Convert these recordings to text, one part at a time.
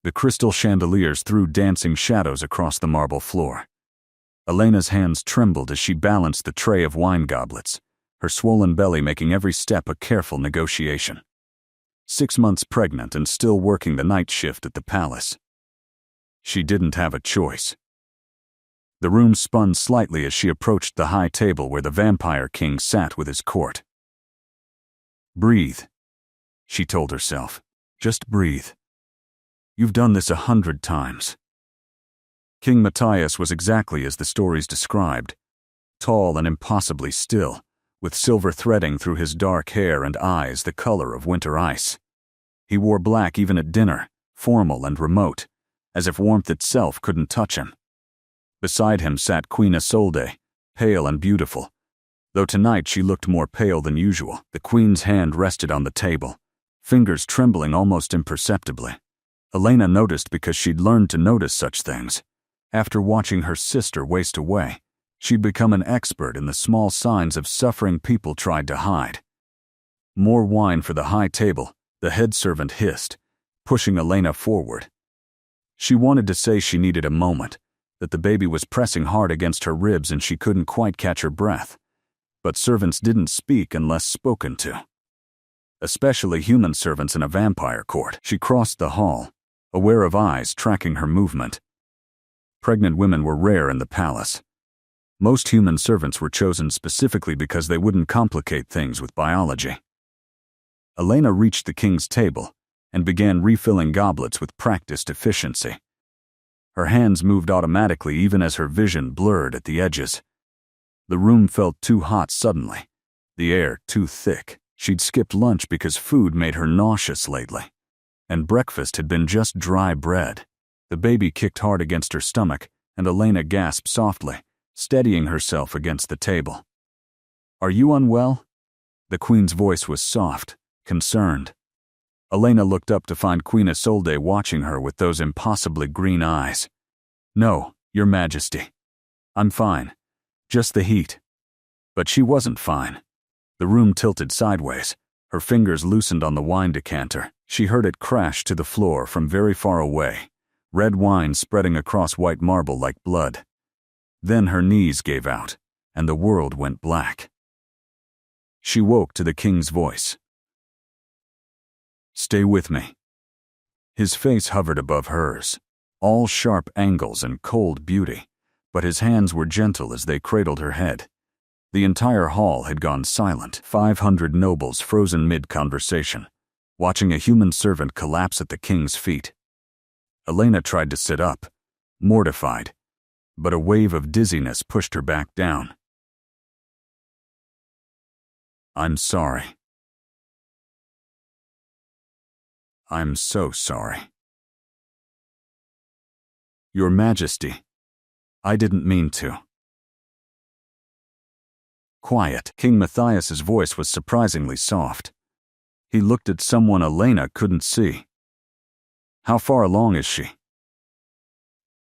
The crystal chandeliers threw dancing shadows across the marble floor. Elena's hands trembled as she balanced the tray of wine goblets, her swollen belly making every step a careful negotiation. 6 months pregnant and still working the night shift at the palace. She didn't have a choice. The room spun slightly as she approached the high table where the vampire king sat with his court. "Breathe," she told herself. "Just breathe. You've done this 100 times." King Matthias was exactly as the stories described, tall and impossibly still, with silver threading through his dark hair and eyes the color of winter ice. He wore black even at dinner, formal and remote, as if warmth itself couldn't touch him. Beside him sat Queen Isolde, pale and beautiful, though tonight she looked more pale than usual. The queen's hand rested on the table, fingers trembling almost imperceptibly. Elena noticed because she'd learned to notice such things. After watching her sister waste away, she'd become an expert in the small signs of suffering people tried to hide. "More wine for the high table," the head servant hissed, pushing Elena forward. She wanted to say she needed a moment, that the baby was pressing hard against her ribs and she couldn't quite catch her breath. But servants didn't speak unless spoken to. Especially human servants in a vampire court. She crossed the hall, aware of eyes tracking her movement. Pregnant women were rare in the palace. Most human servants were chosen specifically because they wouldn't complicate things with biology. Elena reached the king's table and began refilling goblets with practiced efficiency. Her hands moved automatically even as her vision blurred at the edges. The room felt too hot suddenly, the air too thick. She'd skipped lunch because food made her nauseous lately, and breakfast had been just dry bread. The baby kicked hard against her stomach, and Elena gasped softly, steadying herself against the table. "Are you unwell?" The queen's voice was soft, concerned. Elena looked up to find Queen Isolde watching her with those impossibly green eyes. "No, Your Majesty. I'm fine. Just the heat." But she wasn't fine. The room tilted sideways. Her fingers loosened on the wine decanter. She heard it crash to the floor from very far away, red wine spreading across white marble like blood. Then her knees gave out, and the world went black. She woke to the king's voice. "Stay with me." His face hovered above hers, all sharp angles and cold beauty, but his hands were gentle as they cradled her head. The entire hall had gone silent, 500 nobles frozen mid-conversation, watching a human servant collapse at the king's feet. Elena tried to sit up, mortified, but a wave of dizziness pushed her back down. "I'm sorry. I'm so sorry." "Your Majesty, I didn't mean to." Quiet. King Matthias's voice was surprisingly soft. He looked at someone Elena couldn't see. "How far along is she?"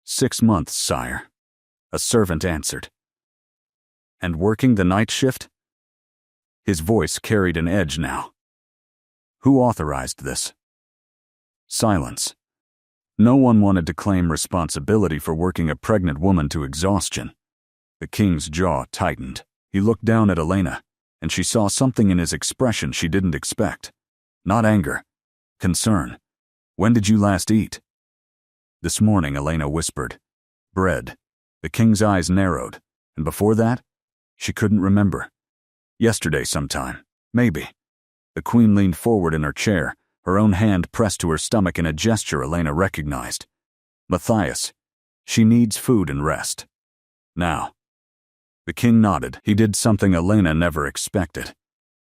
6 months, sire," a servant answered. "And working the night shift?" His voice carried an edge now. "Who authorized this?" Silence. No one wanted to claim responsibility for working a pregnant woman to exhaustion. The king's jaw tightened. He looked down at Elena, and she saw something in his expression she didn't expect. Not anger, concern. "When did you last eat?" "This morning," Elena whispered. "Bread." The king's eyes narrowed, and before that, she couldn't remember. "Yesterday sometime, maybe." The queen leaned forward in her chair, her own hand pressed to her stomach in a gesture Elena recognized. "Matthias, she needs food and rest. Now." The king nodded. He did something Elena never expected.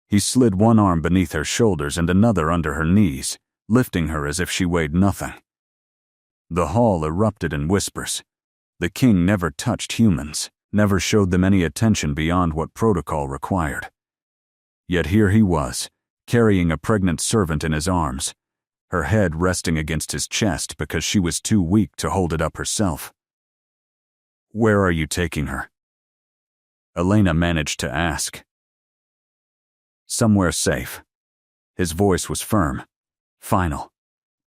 He slid one arm beneath her shoulders and another under her knees, lifting her as if she weighed nothing. The hall erupted in whispers. The king never touched humans, never showed them any attention beyond what protocol required. Yet here he was, carrying a pregnant servant in his arms, her head resting against his chest because she was too weak to hold it up herself. "Where are you taking her?" Elena managed to ask. "Somewhere safe." His voice was firm, final.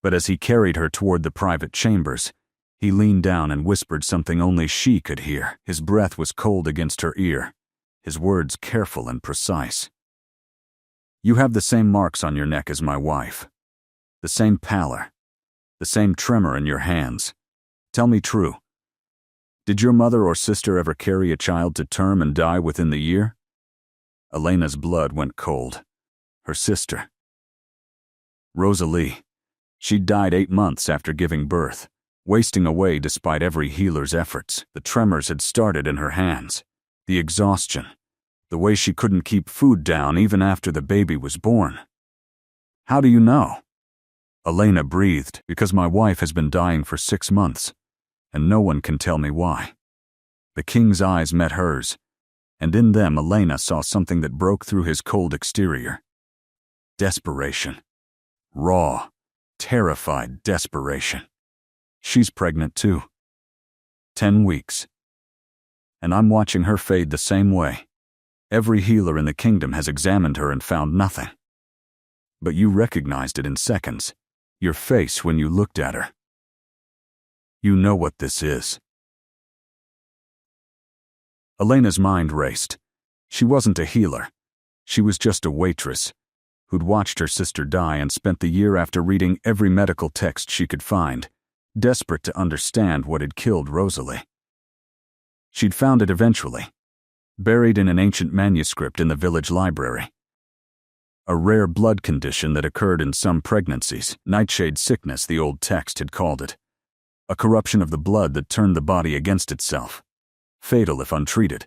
But as he carried her toward the private chambers, he leaned down and whispered something only she could hear. His breath was cold against her ear, his words careful and precise. "You have the same marks on your neck as my wife. The same pallor. The same tremor in your hands. Tell me true. Did your mother or sister ever carry a child to term and die within the year?" Elena's blood went cold. Her sister. Rosalie. She'd died 8 months after giving birth, wasting away despite every healer's efforts. The tremors had started in her hands. The exhaustion. The way she couldn't keep food down even after the baby was born. "How do you know?" Elena breathed. "Because my wife has been dying for 6 months, and no one can tell me why." The king's eyes met hers, and in them Elena saw something that broke through his cold exterior. Desperation. Raw, terrified desperation. "She's pregnant too. 10 weeks. And I'm watching her fade the same way. Every healer in the kingdom has examined her and found nothing. But you recognized it in seconds. Your face when you looked at her. You know what this is." Elena's mind raced. She wasn't a healer. She was just a waitress who'd watched her sister die and spent the year after reading every medical text she could find, desperate to understand what had killed Rosalie. She'd found it eventually, buried in an ancient manuscript in the village library. A rare blood condition that occurred in some pregnancies, nightshade sickness the old text had called it. A corruption of the blood that turned the body against itself. Fatal if untreated.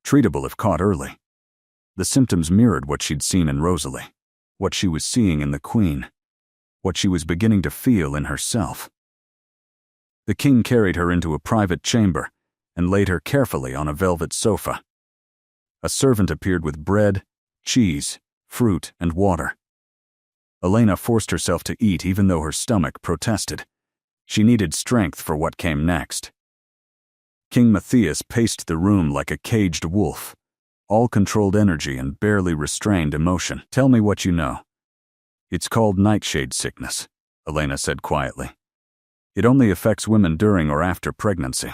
Treatable if caught early. The symptoms mirrored what she'd seen in Rosalie, what she was seeing in the Queen, what she was beginning to feel in herself. The king carried her into a private chamber and laid her carefully on a velvet sofa. A servant appeared with bread, cheese, fruit, and water. Elena forced herself to eat even though her stomach protested. She needed strength for what came next. King Matthias paced the room like a caged wolf, all controlled energy and barely restrained emotion. "Tell me what you know." "It's called nightshade sickness," Elena said quietly. "It only affects women during or after pregnancy.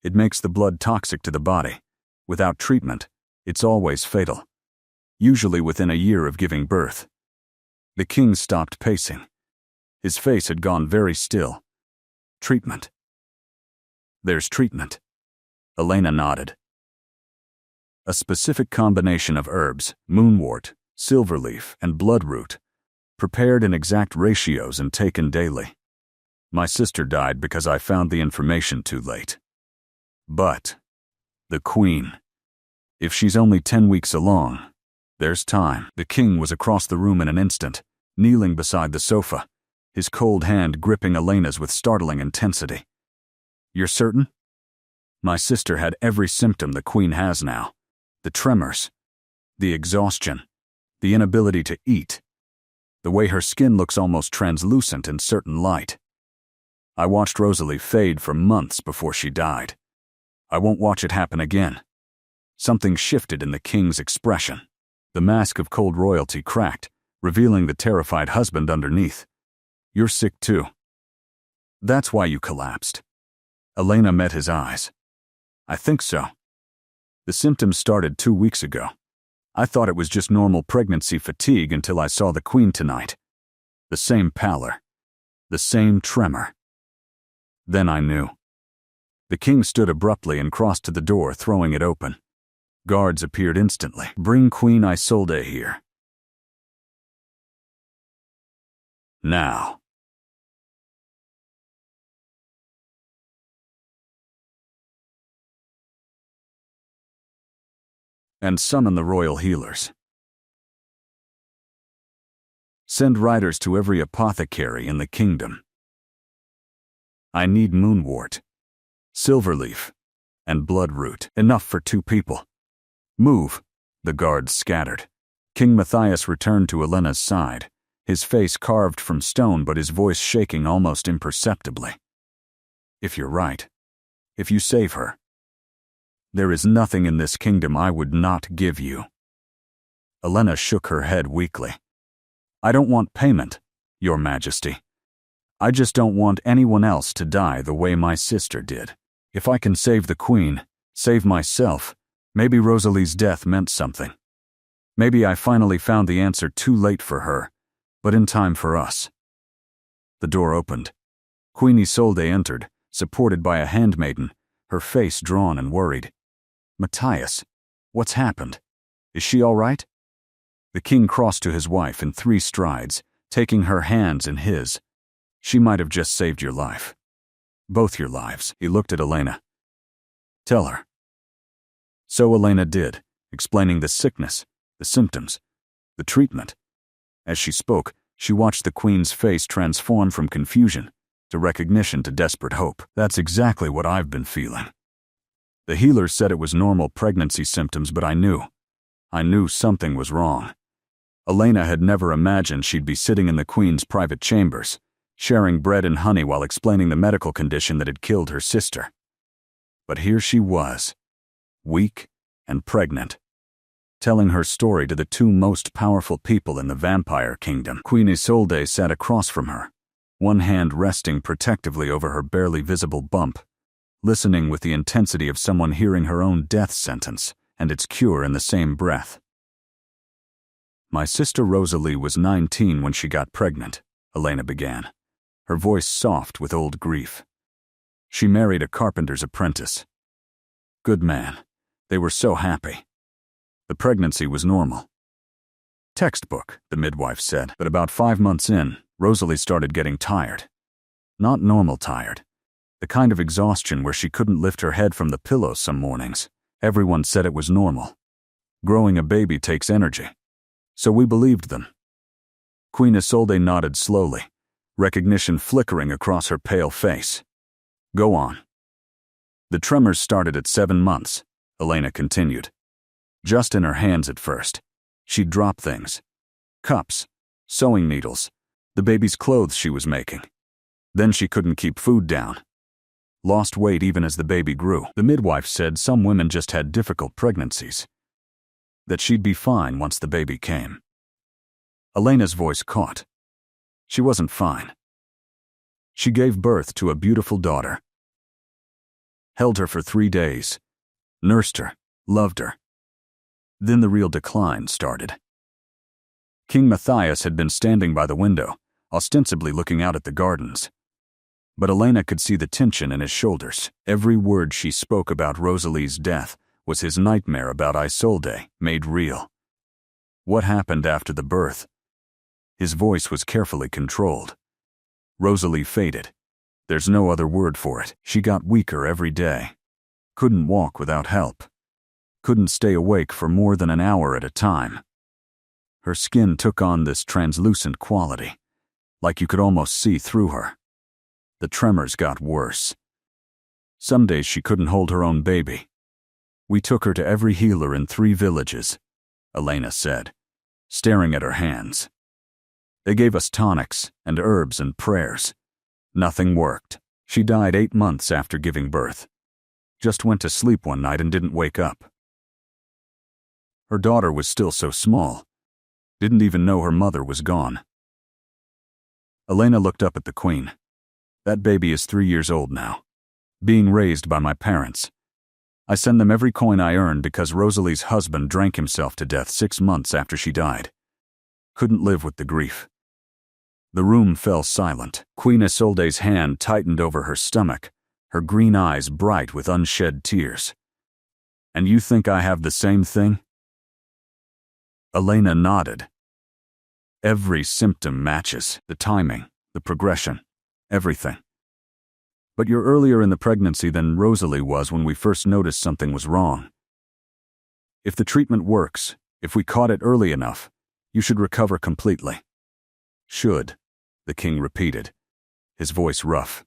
It makes the blood toxic to the body. Without treatment, it's always fatal. Usually within a year of giving birth." The king stopped pacing. His face had gone very still. "Treatment." "There's treatment." Elena nodded. "A specific combination of herbs, moonwort, silverleaf, and bloodroot, prepared in exact ratios and taken daily. My sister died because I found the information too late. But the Queen, if she's only 10 weeks along, there's time." The king was across the room in an instant, kneeling beside the sofa, his cold hand gripping Elena's with startling intensity. "You're certain?" "My sister had every symptom the Queen has now. The tremors, the exhaustion, the inability to eat, the way her skin looks almost translucent in certain light. I watched Rosalie fade for months before she died. I won't watch it happen again." Something shifted in the king's expression. The mask of cold royalty cracked, revealing the terrified husband underneath. "You're sick too. That's why you collapsed." Elena met his eyes. "I think so. The symptoms started 2 weeks ago. I thought it was just normal pregnancy fatigue until I saw the Queen tonight. The same pallor. The same tremor. Then I knew." The king stood abruptly and crossed to the door, throwing it open. Guards appeared instantly. "Bring Queen Isolde here. Now." "And summon the royal healers. Send riders to every apothecary in the kingdom. I need moonwort, silverleaf, and bloodroot. Enough for 2 people. Move." The guards scattered. King Matthias returned to Elena's side, his face carved from stone but his voice shaking almost imperceptibly. "If you're right, if you save her, there is nothing in this kingdom I would not give you." Elena shook her head weakly. "I don't want payment, Your Majesty. I just don't want anyone else to die the way my sister did. If I can save the Queen, save myself, maybe Rosalie's death meant something. Maybe I finally found the answer too late for her, but in time for us. The door opened. Queen Isolde entered, supported by a handmaiden, her face drawn and worried. Matthias, what's happened? Is she all right? The king crossed to his wife in 3 strides, taking her hands in his. She might have just saved your life. Both your lives. He looked at Elena. Tell her. So Elena did, explaining the sickness, the symptoms, the treatment. As she spoke, she watched the Queen's face transform from confusion to recognition to desperate hope. That's exactly what I've been feeling. The healer said it was normal pregnancy symptoms, but I knew something was wrong. Elena had never imagined she'd be sitting in the Queen's private chambers, sharing bread and honey while explaining the medical condition that had killed her sister. But here she was, weak and pregnant, telling her story to the 2 most powerful people in the vampire kingdom. Queen Isolde sat across from her, one hand resting protectively over her barely visible bump, listening with the intensity of someone hearing her own death sentence and its cure in the same breath. My sister Rosalie was 19 when she got pregnant, Elena began, her voice soft with old grief. She married a carpenter's apprentice. Good man. They were so happy. The pregnancy was normal. Textbook, the midwife said, but about 5 months in, Rosalie started getting tired. Not normal tired. The kind of exhaustion where she couldn't lift her head from the pillow some mornings. Everyone said it was normal. Growing a baby takes energy. So we believed them. Queen Isolde nodded slowly, recognition flickering across her pale face. Go on. The tremors started at 7 months, Elena continued. Just in her hands at first. She'd drop things. Cups, sewing needles, the baby's clothes she was making. Then she couldn't keep food down. Lost weight even as the baby grew. The midwife said some women just had difficult pregnancies. That she'd be fine once the baby came. Elena's voice caught. She wasn't fine. She gave birth to a beautiful daughter. Held her for 3 days. Nursed her, loved her. Then the real decline started. King Matthias had been standing by the window, ostensibly looking out at the gardens. But Elena could see the tension in his shoulders. Every word she spoke about Rosalie's death was his nightmare about Isolde, made real. What happened after the birth? His voice was carefully controlled. Rosalie faded. There's no other word for it. She got weaker every day. Couldn't walk without help. Couldn't stay awake for more than an hour at a time. Her skin took on this translucent quality, like you could almost see through her. The tremors got worse. Some days she couldn't hold her own baby. We took her to every healer in 3 villages, Elena said, staring at her hands. They gave us tonics and herbs and prayers. Nothing worked. She died 8 months after giving birth. Just went to sleep one night and didn't wake up. Her daughter was still so small. Didn't even know her mother was gone. Elena looked up at the Queen. That baby is 3 years old now. Being raised by my parents. I send them every coin I earn because Rosalie's husband drank himself to death 6 months after she died. Couldn't live with the grief. The room fell silent. Queen Isolde's hand tightened over her stomach, her green eyes bright with unshed tears. And you think I have the same thing? Elena nodded. Every symptom matches, the timing, the progression, everything. But you're earlier in the pregnancy than Rosalie was when we first noticed something was wrong. If the treatment works, if we caught it early enough, you should recover completely. Should, the king repeated, his voice rough.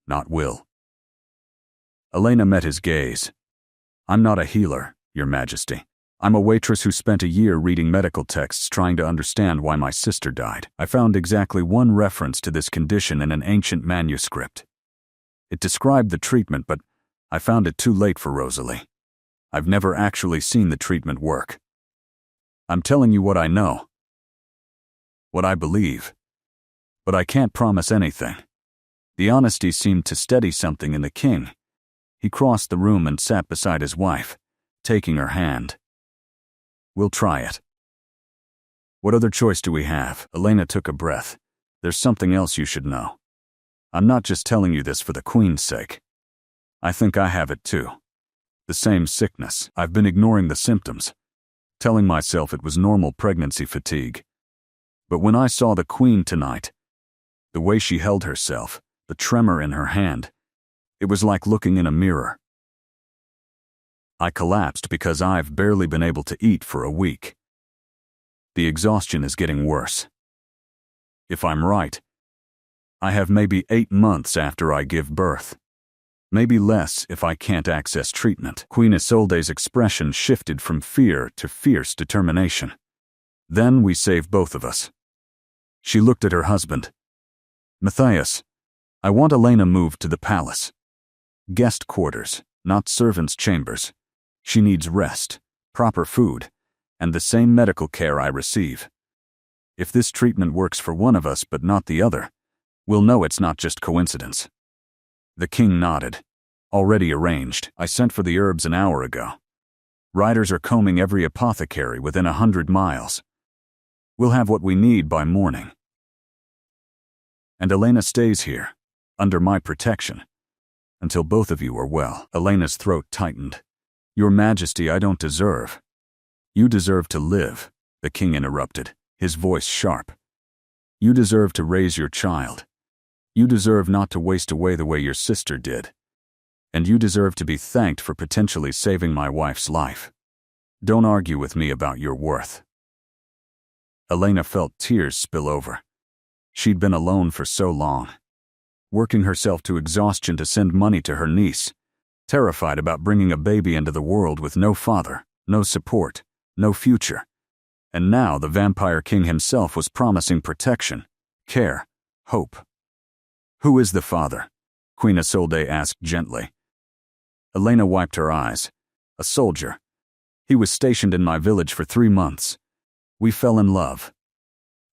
Not will. Elena met his gaze. I'm not a healer, Your Majesty. I'm a waitress who spent a year reading medical texts trying to understand why my sister died. I found exactly 1 reference to this condition in an ancient manuscript. It described the treatment, but I found it too late for Rosalie. I've never actually seen the treatment work. I'm telling you what I know. What I believe. But I can't promise anything. The honesty seemed to steady something in the king. He crossed the room and sat beside his wife, taking her hand. We'll try it. What other choice do we have? Elena took a breath. There's something else you should know. I'm not just telling you this for the Queen's sake. I think I have it too. The same sickness. I've been ignoring the symptoms, telling myself it was normal pregnancy fatigue. But when I saw the Queen tonight, the way she held herself, the tremor in her hand, it was like looking in a mirror. I collapsed because I've barely been able to eat for a week. The exhaustion is getting worse. If I'm right, I have maybe 8 months after I give birth. Maybe less if I can't access treatment. Queen Isolde's expression shifted from fear to fierce determination. Then we save both of us. She looked at her husband. Matthias, I want Elena moved to the palace. Guest quarters, not servants' chambers. She needs rest, proper food, and the same medical care I receive. If this treatment works for one of us but not the other, we'll know it's not just coincidence. The king nodded. Already arranged. I sent for the herbs an hour ago. Riders are combing every apothecary within 100 miles. We'll have what we need by morning. And Elena stays here, under my protection, until both of you are well. Elena's throat tightened. Your Majesty, I don't deserve. You deserve to live, the king interrupted, his voice sharp. You deserve to raise your child. You deserve not to waste away the way your sister did. And you deserve to be thanked for potentially saving my wife's life. Don't argue with me about your worth. Elena felt tears spill over. She'd been alone for so long, working herself to exhaustion to send money to her niece, terrified about bringing a baby into the world with no father, no support, no future. And now the vampire king himself was promising protection, care, hope. Who is the father? Queen Isolde asked gently. Elena wiped her eyes. A soldier. He was stationed in my village for 3 months. We fell in love.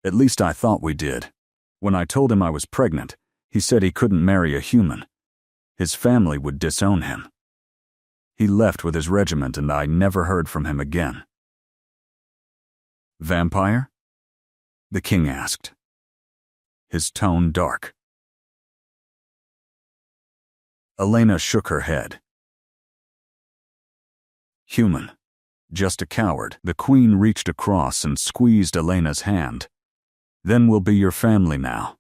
At least I thought we did. When I told him I was pregnant, he said he couldn't marry a human. His family would disown him. He left with his regiment and I never heard from him again. Vampire? The king asked, his tone dark. Elena shook her head. Human. Just a coward. The queen reached across and squeezed Elena's hand. Then we'll be your family now.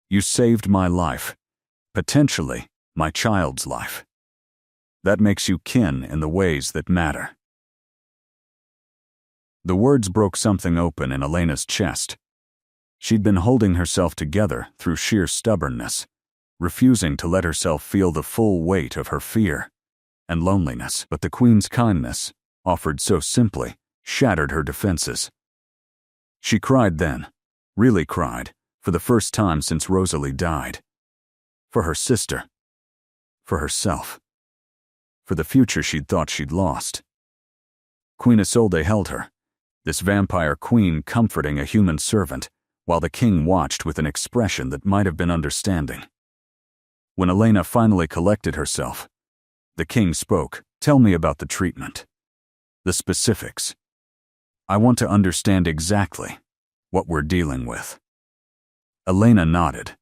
You saved my life. Potentially, my child's life. That makes you kin in the ways that matter. The words broke something open in Elena's chest. She'd been holding herself together through sheer stubbornness, refusing to let herself feel the full weight of her fear and loneliness. But the queen's kindness, offered so simply, shattered her defenses. She cried then, really cried, for the first time since Rosalie died. For her sister. For herself. For the future she'd thought she'd lost. Queen Isolde held her, this vampire queen comforting a human servant, while the king watched with an expression that might have been understanding. When Elena finally collected herself, the king spoke. Tell me about the treatment. The specifics. I want to understand exactly what we're dealing with. Elena nodded,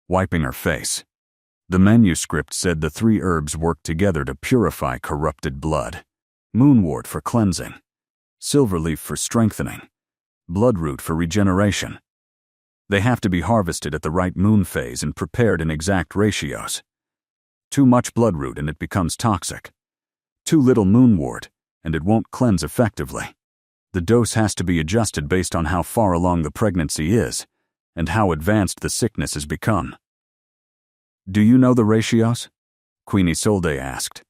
wiping her face. The manuscript said the 3 herbs worked together to purify corrupted blood. Moonwort for cleansing, silverleaf for strengthening, bloodroot for regeneration. They have to be harvested at the right moon phase and prepared in exact ratios. Too much bloodroot and it becomes toxic. Too little moonwort and it won't cleanse effectively. The dose has to be adjusted based on how far along the pregnancy is and how advanced the sickness has become. Do you know the ratios? Queen Isolde asked.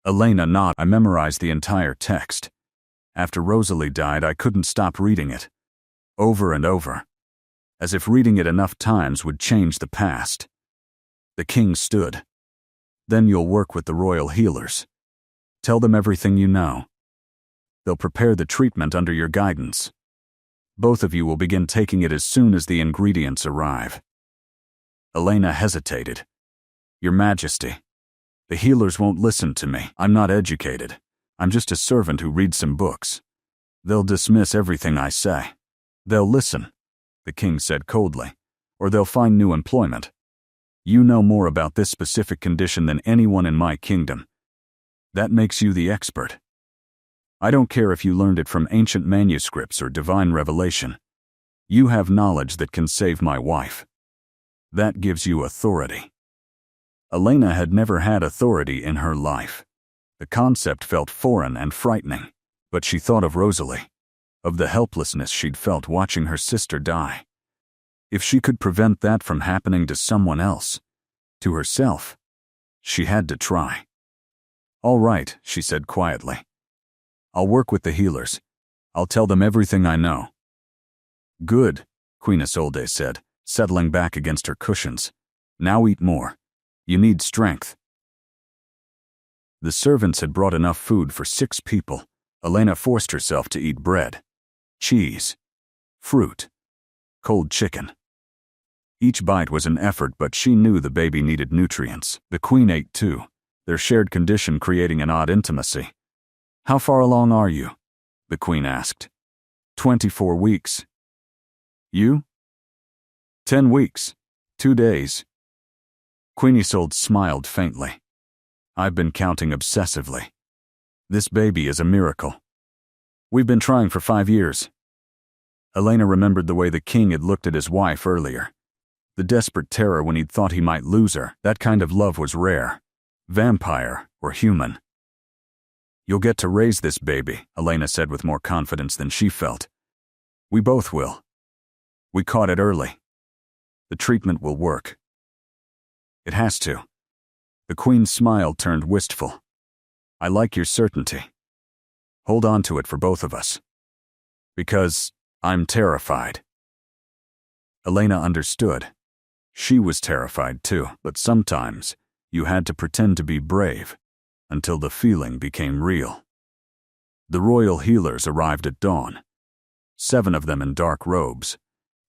Elena nodded. I memorized the entire text. After Rosalie died, I couldn't stop reading it. Over and over. As if reading it enough times would change the past. The king stood. Then you'll work with the royal healers. Tell them everything you know. They'll prepare the treatment under your guidance. Both of you will begin taking it as soon as the ingredients arrive. Elena hesitated. Your Majesty, the healers won't listen to me. I'm not educated. I'm just a servant who reads some books. They'll dismiss everything I say. They'll listen, the king said coldly, or they'll find new employment. You know more about this specific condition than anyone in my kingdom. That makes you the expert. I don't care if you learned it from ancient manuscripts or divine revelation. You have knowledge that can save my wife. That gives you authority. Elena had never had authority in her life. The concept felt foreign and frightening, but she thought of Rosalie, of the helplessness she'd felt watching her sister die. If she could prevent that from happening to someone else, to herself, she had to try. All right, she said quietly. I'll work with the healers. I'll tell them everything I know. Good, Queen Isolde said, settling back against her cushions. Now eat more. You need strength. The servants had brought enough food for 6 people. Elena forced herself to eat bread, cheese, fruit, cold chicken. Each bite was an effort, but she knew the baby needed nutrients. The queen ate too, their shared condition creating an odd intimacy. How far along are you? The queen asked. 24 weeks. You? 10 weeks. 2 days. Queen Isolde smiled faintly. I've been counting obsessively. This baby is a miracle. We've been trying for 5 years. Elena remembered the way the king had looked at his wife earlier. The desperate terror when he'd thought he might lose her. That kind of love was rare. Vampire or human. You'll get to raise this baby, Elena said with more confidence than she felt. We both will. We caught it early. The treatment will work. It has to. The queen's smile turned wistful. I like your certainty. Hold on to it for both of us. Because I'm terrified. Elena understood. She was terrified too, but sometimes you had to pretend to be brave until the feeling became real. The royal healers arrived at dawn, 7 of them in dark robes,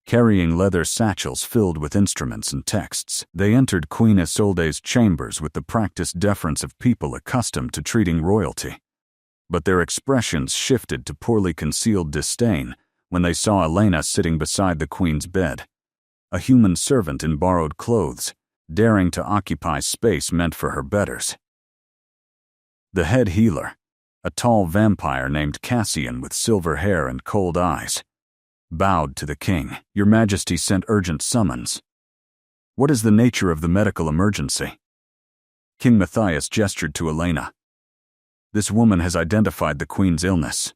carrying leather satchels filled with instruments and texts. They entered Queen Isolde's chambers with the practiced deference of people accustomed to treating royalty. But their expressions shifted to poorly concealed disdain when they saw Elena sitting beside the queen's bed, a human servant in borrowed clothes, daring to occupy space meant for her betters. The head healer, a tall vampire named Cassian with silver hair and cold eyes, bowed to the king. Your Majesty sent urgent summons. What is the nature of the medical emergency? King Matthias gestured to Elena. This woman has identified the queen's illness.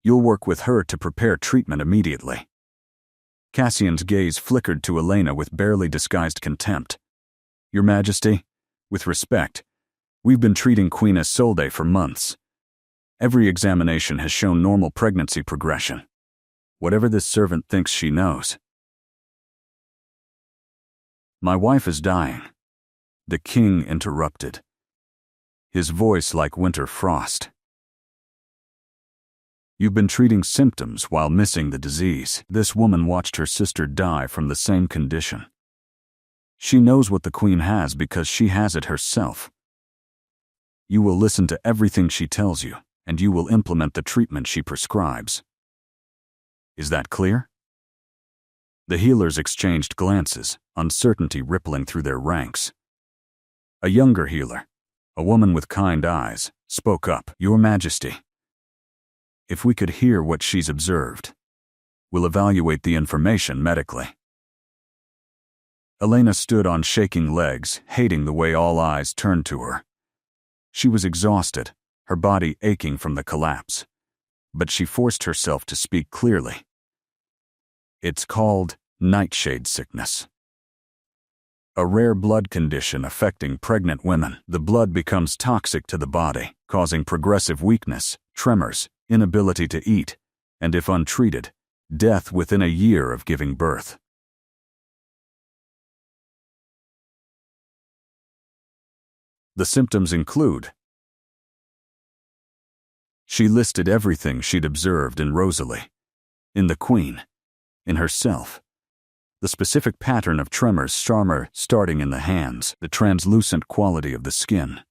You'll work with her to prepare treatment immediately. Cassian's gaze flickered to Elena with barely disguised contempt. Your Majesty, with respect, we've been treating Queen Isolde for months. Every examination has shown normal pregnancy progression. Whatever this servant thinks she knows. My wife is dying. The king interrupted, his voice like winter frost. You've been treating symptoms while missing the disease. This woman watched her sister die from the same condition. She knows what the queen has because she has it herself. You will listen to everything she tells you, and you will implement the treatment she prescribes. Is that clear? The healers exchanged glances, uncertainty rippling through their ranks. A younger healer, a woman with kind eyes, spoke up. Your Majesty, if we could hear what she's observed, we'll evaluate the information medically. Elena stood on shaking legs, hating the way all eyes turned to her. She was exhausted, her body aching from the collapse, but she forced herself to speak clearly. It's called nightshade sickness. A rare blood condition affecting pregnant women. The blood becomes toxic to the body, causing progressive weakness, tremors, inability to eat, and if untreated, death within a year of giving birth. The symptoms include. She listed everything she'd observed in Rosalie, in the queen, in herself. The specific pattern of tremors starting in the hands, the translucent quality of the skin,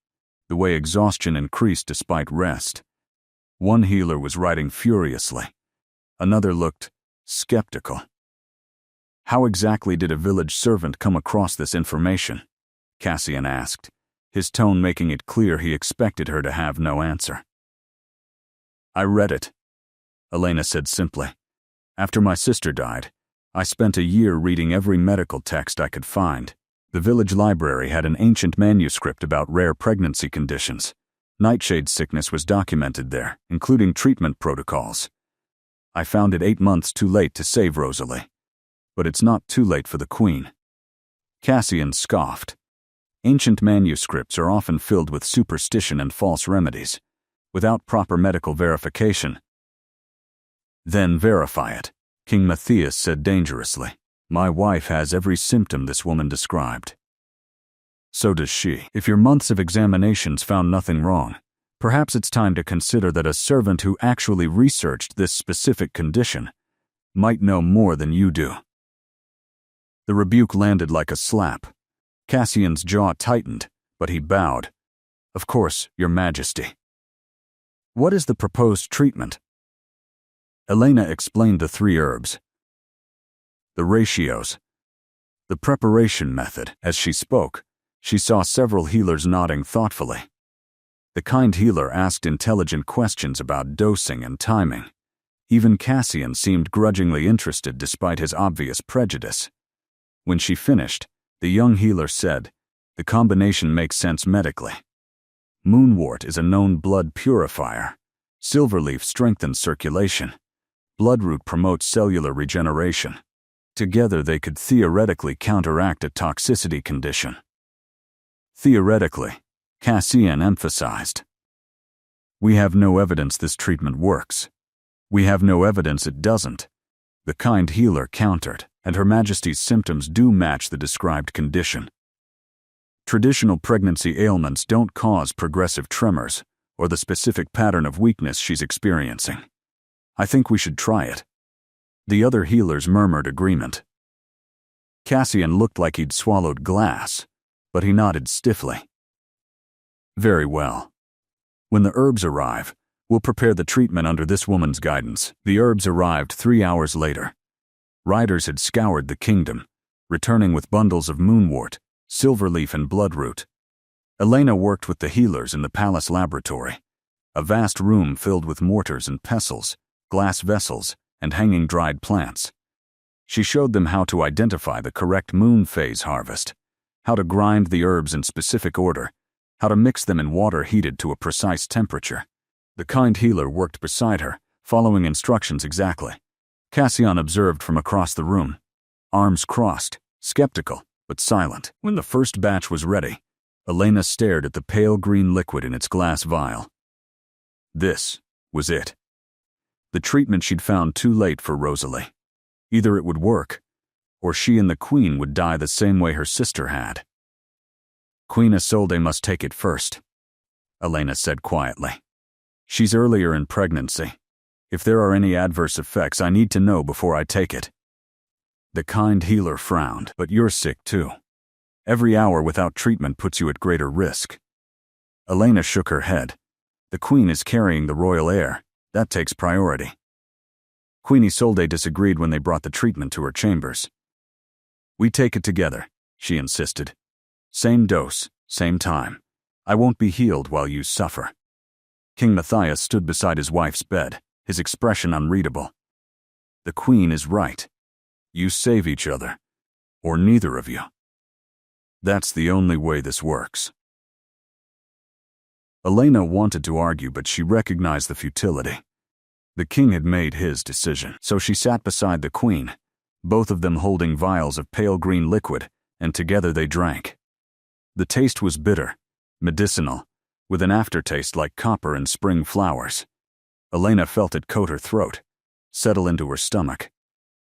the way exhaustion increased despite rest. One healer was writing furiously. Another looked skeptical. How exactly did a village servant come across this information? Cassian asked, his tone making it clear he expected her to have no answer. I read it, Elena said simply. After my sister died, I spent a year reading every medical text I could find. The village library had an ancient manuscript about rare pregnancy conditions. Nightshade sickness was documented there, including treatment protocols. I found it 8 months too late to save Rosalie. But it's not too late for the Queen. Cassian scoffed. Ancient manuscripts are often filled with superstition and false remedies, without proper medical verification. Then verify it, King Matthias said dangerously. My wife has every symptom this woman described. So does she. If your months of examinations found nothing wrong, perhaps it's time to consider that a servant who actually researched this specific condition might know more than you do. The rebuke landed like a slap. Cassian's jaw tightened, but he bowed. Of course, Your Majesty. What is the proposed treatment? Elena explained the 3 herbs. The ratios. The preparation method. As she spoke, she saw several healers nodding thoughtfully. The kind healer asked intelligent questions about dosing and timing. Even Cassian seemed grudgingly interested despite his obvious prejudice. When she finished, the young healer said, the combination makes sense medically. Moonwort is a known blood purifier. Silverleaf strengthens circulation. Bloodroot promotes cellular regeneration. Together they could theoretically counteract a toxicity condition. Theoretically, Cassian emphasized. We have no evidence this treatment works. We have no evidence it doesn't. The kind healer countered, and Her Majesty's symptoms do match the described condition. Traditional pregnancy ailments don't cause progressive tremors or the specific pattern of weakness she's experiencing. I think we should try it. The other healers murmured agreement. Cassian looked like he'd swallowed glass, but he nodded stiffly. Very well. When the herbs arrive, we'll prepare the treatment under this woman's guidance. The herbs arrived 3 hours later. Riders had scoured the kingdom, returning with bundles of moonwort, silverleaf, and bloodroot. Elena worked with the healers in the palace laboratory, a vast room filled with mortars and pestles, glass vessels, and hanging dried plants. She showed them how to identify the correct moon phase harvest, how to grind the herbs in specific order, how to mix them in water heated to a precise temperature. The kind healer worked beside her, following instructions exactly. Cassian observed from across the room, arms crossed, skeptical, but silent. When the first batch was ready, Elena stared at the pale green liquid in its glass vial. This was it. The treatment she'd found too late for Rosalie. Either it would work, or she and the Queen would die the same way her sister had. Queen Isolde must take it first, Elena said quietly. She's earlier in pregnancy. If there are any adverse effects, I need to know before I take it. The kind healer frowned. But you're sick too. Every hour without treatment puts you at greater risk. Elena shook her head. The Queen is carrying the royal heir. That takes priority. Queen Isolde disagreed when they brought the treatment to her chambers. We take it together, she insisted. Same dose, same time. I won't be healed while you suffer. King Matthias stood beside his wife's bed, his expression unreadable. The Queen is right. You save each other, or neither of you. That's the only way this works. Elena wanted to argue, but she recognized the futility. The king had made his decision, so she sat beside the Queen, both of them holding vials of pale green liquid, and together they drank. The taste was bitter, medicinal, with an aftertaste like copper and spring flowers. Elena felt it coat her throat, settle into her stomach.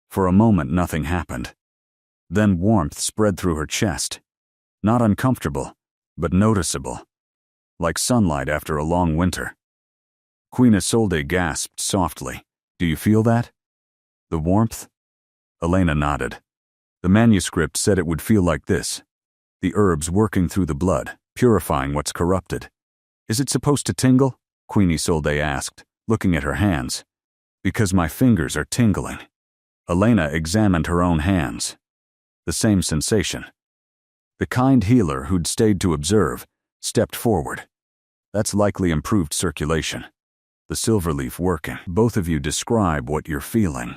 For a moment nothing happened. Then warmth spread through her chest. Not uncomfortable, but noticeable. Like sunlight after a long winter. Queen Isolde gasped softly. Do you feel that? The warmth? Elena nodded. The manuscript said it would feel like this. The herbs working through the blood, purifying what's corrupted. Is it supposed to tingle? Queen Isolde asked, looking at her hands. Because my fingers are tingling. Elena examined her own hands. The same sensation. The kind healer who'd stayed to observe stepped forward. That's likely improved circulation. The silverleaf working. Both of you describe what you're feeling.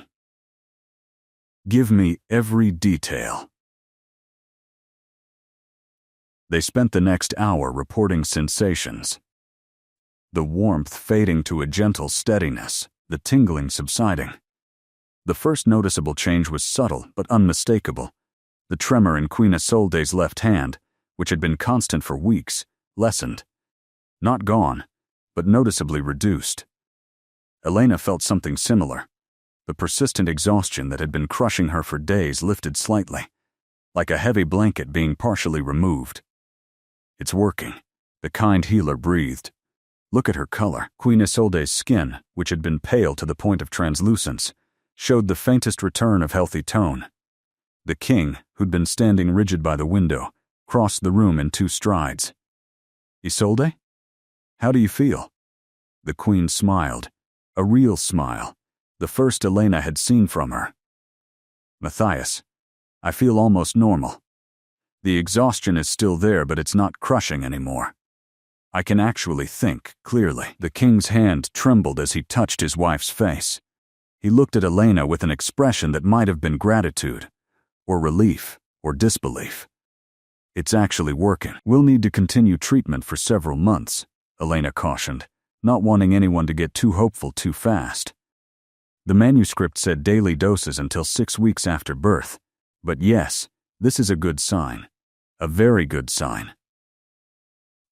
Give me every detail. They spent the next hour reporting sensations. The warmth fading to a gentle steadiness, the tingling subsiding. The first noticeable change was subtle but unmistakable. The tremor in Queen Isolde's left hand, which had been constant for weeks, lessened. Not gone, but noticeably reduced. Elena felt something similar. The persistent exhaustion that had been crushing her for days lifted slightly, like a heavy blanket being partially removed. It's working, the kind healer breathed. Look at her color. Queen Isolde's skin, which had been pale to the point of translucence, showed the faintest return of healthy tone. The king, who'd been standing rigid by the window, crossed the room in 2 strides. Isolde? How do you feel? The queen smiled, a real smile, the first Elena had seen from her. Matthias, I feel almost normal. The exhaustion is still there, but it's not crushing anymore. I can actually think clearly. The king's hand trembled as he touched his wife's face. He looked at Elena with an expression that might have been gratitude, or relief, or disbelief. It's actually working. We'll need to continue treatment for several months, Elena cautioned, not wanting anyone to get too hopeful too fast. The manuscript said daily doses until 6 weeks after birth, but yes, this is a good sign. A very good sign.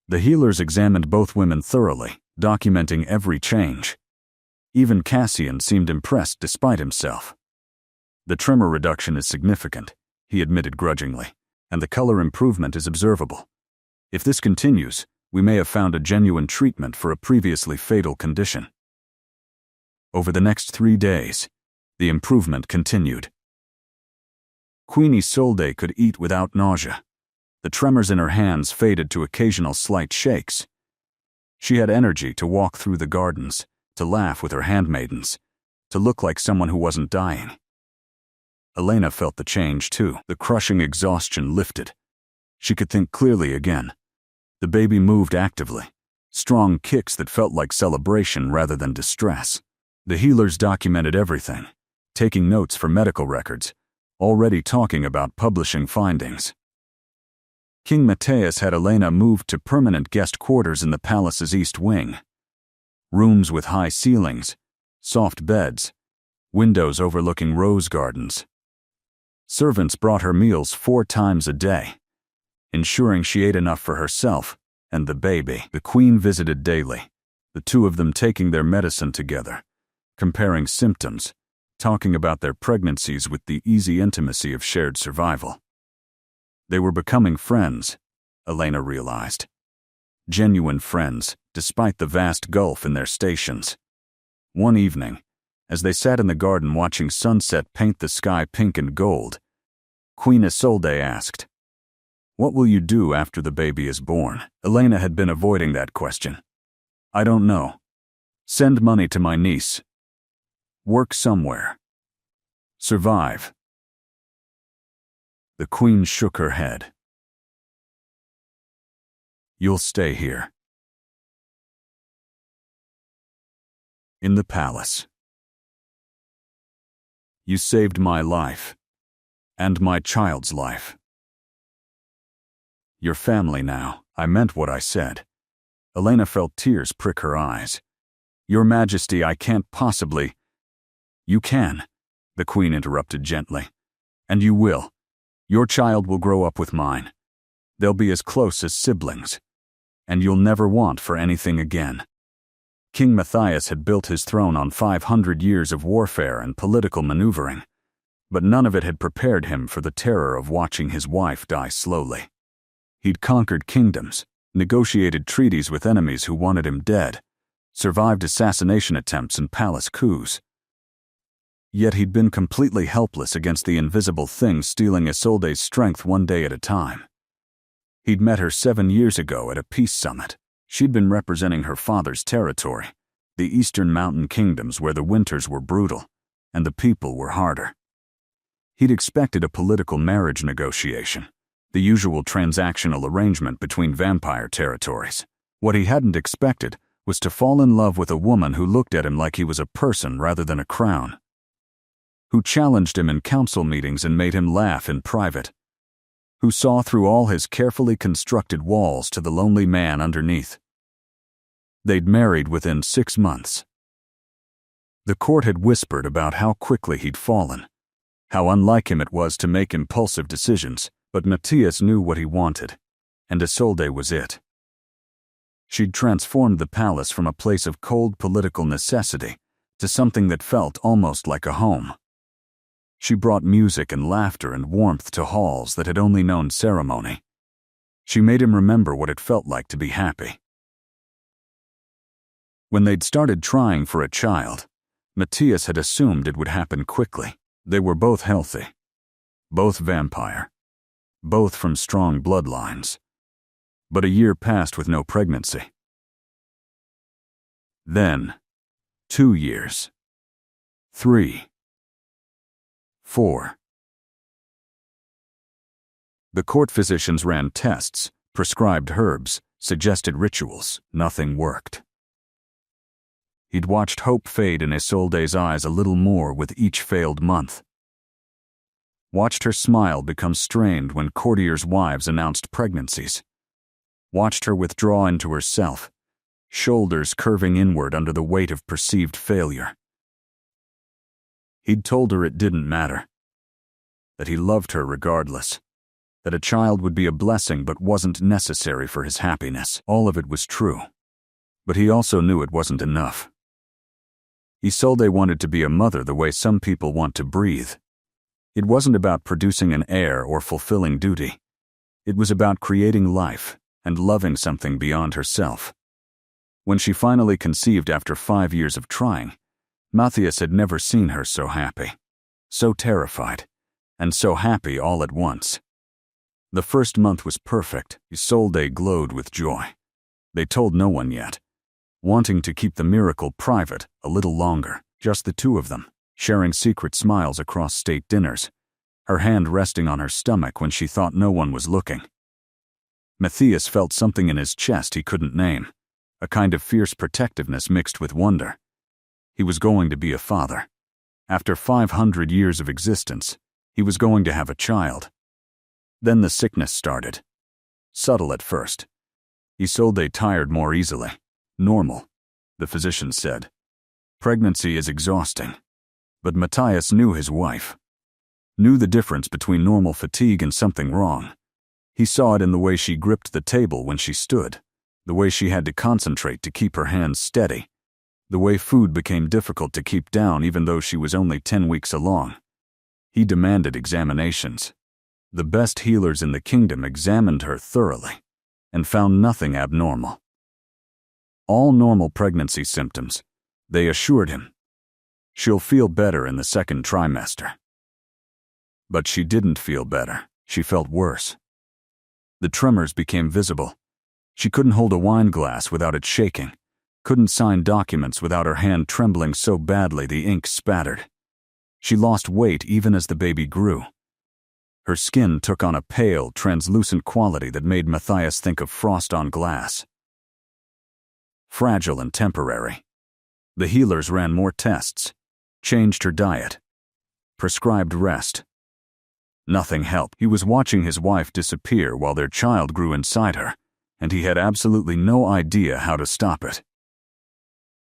The healers examined both women thoroughly, documenting every change. Even Cassian seemed impressed despite himself. The tremor reduction is significant, he admitted grudgingly, and the color improvement is observable. If this continues, we may have found a genuine treatment for a previously fatal condition. Over the next 3 days, the improvement continued. Queen Isolde could eat without nausea. The tremors in her hands faded to occasional slight shakes. She had energy to walk through the gardens, to laugh with her handmaidens, to look like someone who wasn't dying. Elena felt the change too. The crushing exhaustion lifted. She could think clearly again. The baby moved actively, strong kicks that felt like celebration rather than distress. The healers documented everything, taking notes for medical records, already talking about publishing findings. King Matthias had Elena moved to permanent guest quarters in the palace's east wing. Rooms with high ceilings, soft beds, windows overlooking rose gardens. Servants brought her meals 4 times a day, ensuring she ate enough for herself and the baby. The queen visited daily, the 2 of them taking their medicine together, comparing symptoms, talking about their pregnancies with the easy intimacy of shared survival. They were becoming friends, Elena realized. Genuine friends, despite the vast gulf in their stations. One evening, as they sat in the garden watching sunset paint the sky pink and gold, Queen Isolde asked, "What will you do after the baby is born?" Elena had been avoiding that question. "I don't know. Send money to my niece. Work somewhere. Survive." The queen shook her head. "You'll stay here. In the palace. You saved my life. And my child's life. Your family now." I meant what I said. Elena felt tears prick her eyes. "Your Majesty, I can't possibly—" "You can," the queen interrupted gently. "And you will. Your child will grow up with mine. They'll be as close as siblings. And you'll never want for anything again." King Matthias had built his throne on 500 years of warfare and political maneuvering, but none of it had prepared him for the terror of watching his wife die slowly. He'd conquered kingdoms, negotiated treaties with enemies who wanted him dead, survived assassination attempts and palace coups. Yet he'd been completely helpless against the invisible thing stealing Isolde's strength one day at a time. He'd met her 7 years ago at a peace summit. She'd been representing her father's territory, the eastern mountain kingdoms where the winters were brutal and the people were harder. He'd expected a political marriage negotiation, the usual transactional arrangement between vampire territories. What he hadn't expected was to fall in love with a woman who looked at him like he was a person rather than a crown, who challenged him in council meetings and made him laugh in private, who saw through all his carefully constructed walls to the lonely man underneath. They'd married within 6 months. The court had whispered about how quickly he'd fallen, how unlike him it was to make impulsive decisions, but Matthias knew what he wanted, and Isolde was it. She'd transformed the palace from a place of cold political necessity to something that felt almost like a home. She brought music and laughter and warmth to halls that had only known ceremony. She made him remember what it felt like to be happy. When they'd started trying for a child, Matthias had assumed it would happen quickly. They were both healthy, both vampire, both from strong bloodlines. But a year passed with no pregnancy. Then, 2 years. 3. 4. The court physicians ran tests, prescribed herbs, suggested rituals. Nothing worked. He'd watched hope fade in Isolde's eyes a little more with each failed month. Watched her smile become strained when courtiers' wives announced pregnancies. Watched her withdraw into herself, shoulders curving inward under the weight of perceived failure. He'd told her it didn't matter, that he loved her regardless, that a child would be a blessing but wasn't necessary for his happiness. All of it was true, but he also knew it wasn't enough. Isolde wanted to be a mother the way some people want to breathe. It wasn't about producing an heir or fulfilling duty. It was about creating life and loving something beyond herself. When she finally conceived after 5 years of trying, Matthias had never seen her so happy, so terrified, and so happy all at once. The first month was perfect. Isolde glowed with joy. They told no one yet, wanting to keep the miracle private a little longer, just the two of them, sharing secret smiles across state dinners, her hand resting on her stomach when she thought no one was looking. Matthias felt something in his chest he couldn't name, a kind of fierce protectiveness mixed with wonder. He was going to be a father. After 500 years of existence, he was going to have a child. Then the sickness started. Subtle at first. Isolde tired more easily. Normal, the physician said. Pregnancy is exhausting. But Matthias knew his wife. Knew the difference between normal fatigue and something wrong. He saw it in the way she gripped the table when she stood, the way she had to concentrate to keep her hands steady, the way food became difficult to keep down even though she was only 10 weeks along. He demanded examinations. The best healers in the kingdom examined her thoroughly and found nothing abnormal. All normal pregnancy symptoms, they assured him. She'll feel better in the 2nd trimester. But she didn't feel better. She felt worse. The tremors became visible. She couldn't hold a wine glass without it shaking, couldn't sign documents without her hand trembling so badly the ink spattered. She lost weight even as the baby grew. Her skin took on a pale, translucent quality that made Matthias think of frost on glass. Fragile and temporary. The healers ran more tests, changed her diet, prescribed rest. Nothing helped. He was watching his wife disappear while their child grew inside her, and he had absolutely no idea how to stop it.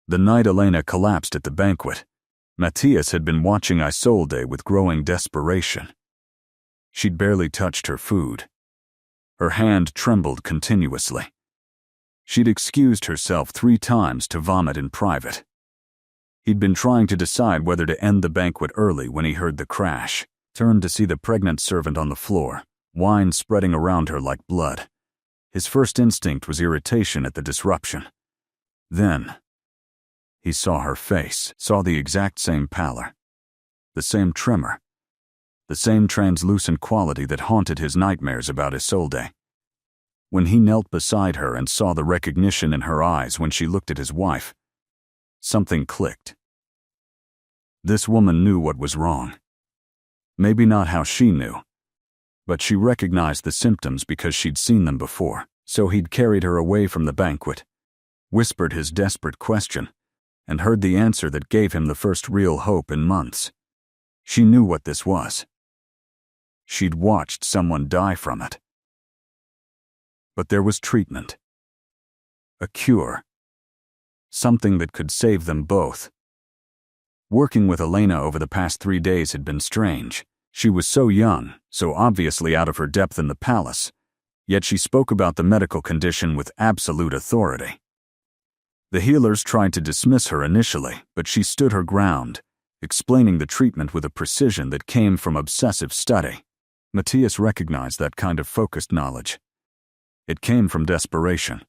The night Elena collapsed at the banquet, Matthias had been watching Isolde with growing desperation. She'd barely touched her food. Her hand trembled continuously. She'd excused herself 3 times to vomit in private. He'd been trying to decide whether to end the banquet early when he heard the crash, turned to see the pregnant servant on the floor, wine spreading around her like blood. His first instinct was irritation at the disruption. Then, he saw her face, saw the exact same pallor, the same tremor, the same translucent quality that haunted his nightmares about Isolde. When he knelt beside her and saw the recognition in her eyes when she looked at his wife, something clicked. This woman knew what was wrong. Maybe not how she knew, but she recognized the symptoms because she'd seen them before. So he'd carried her away from the banquet, whispered his desperate question, and heard the answer that gave him the first real hope in months. She knew what this was. She'd watched someone die from it. But there was treatment. A cure. Something that could save them both. Working with Elena over the past 3 days had been strange. She was so young, so obviously out of her depth in the palace, yet she spoke about the medical condition with absolute authority. The healers tried to dismiss her initially, but she stood her ground, explaining the treatment with a precision that came from obsessive study. Matthias recognized that kind of focused knowledge. It came from desperation,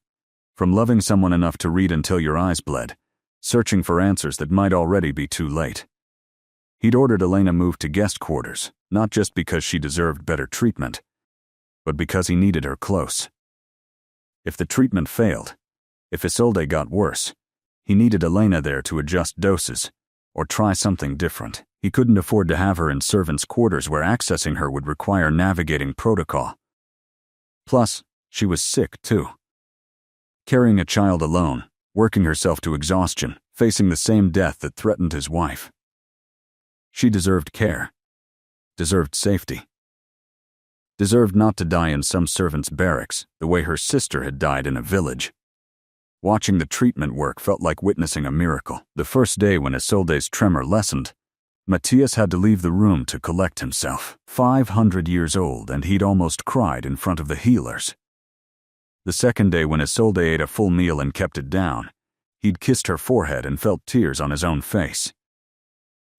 from loving someone enough to read until your eyes bled, searching for answers that might already be too late. He'd ordered Elena moved to guest quarters, not just because she deserved better treatment, but because he needed her close. If the treatment failed, if Isolde got worse, he needed Elena there to adjust doses, or try something different. He couldn't afford to have her in servants' quarters where accessing her would require navigating protocol. Plus, she was sick too. Carrying a child alone, working herself to exhaustion, facing the same death that threatened his wife. She deserved care, deserved safety. Deserved not to die in some servant's barracks, the way her sister had died in a village. Watching the treatment work felt like witnessing a miracle. The first day when Isolde's tremor lessened, Matthias had to leave the room to collect himself. 500 years old, and he'd almost cried in front of the healers. The second day when Isolde ate a full meal and kept it down, he'd kissed her forehead and felt tears on his own face.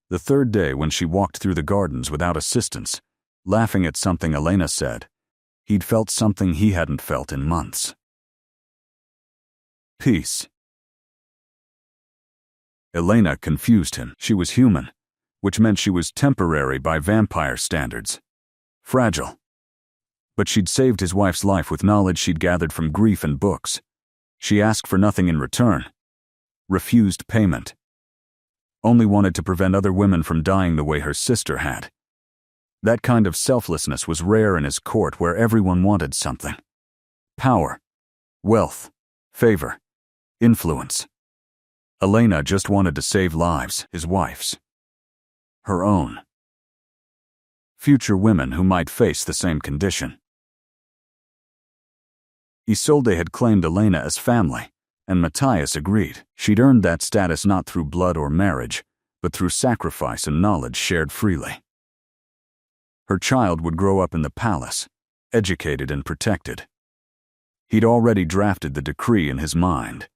The third day when she walked through the gardens without assistance, laughing at something Elena said, he'd felt something he hadn't felt in months. Peace. Elena confused him. She was human, which meant she was temporary by vampire standards. Fragile. But she'd saved his wife's life with knowledge she'd gathered from grief and books. She asked for nothing in return. Refused payment. Only wanted to prevent other women from dying the way her sister had. That kind of selflessness was rare in his court where everyone wanted something. Power, wealth, favor, influence. Elena just wanted to save lives, his wife's. Her own. Future women who might face the same condition. Isolde had claimed Elena as family, and Matthias agreed. She'd earned that status not through blood or marriage, but through sacrifice and knowledge shared freely. Her child would grow up in the palace, educated and protected. He'd already drafted the decree in his mind.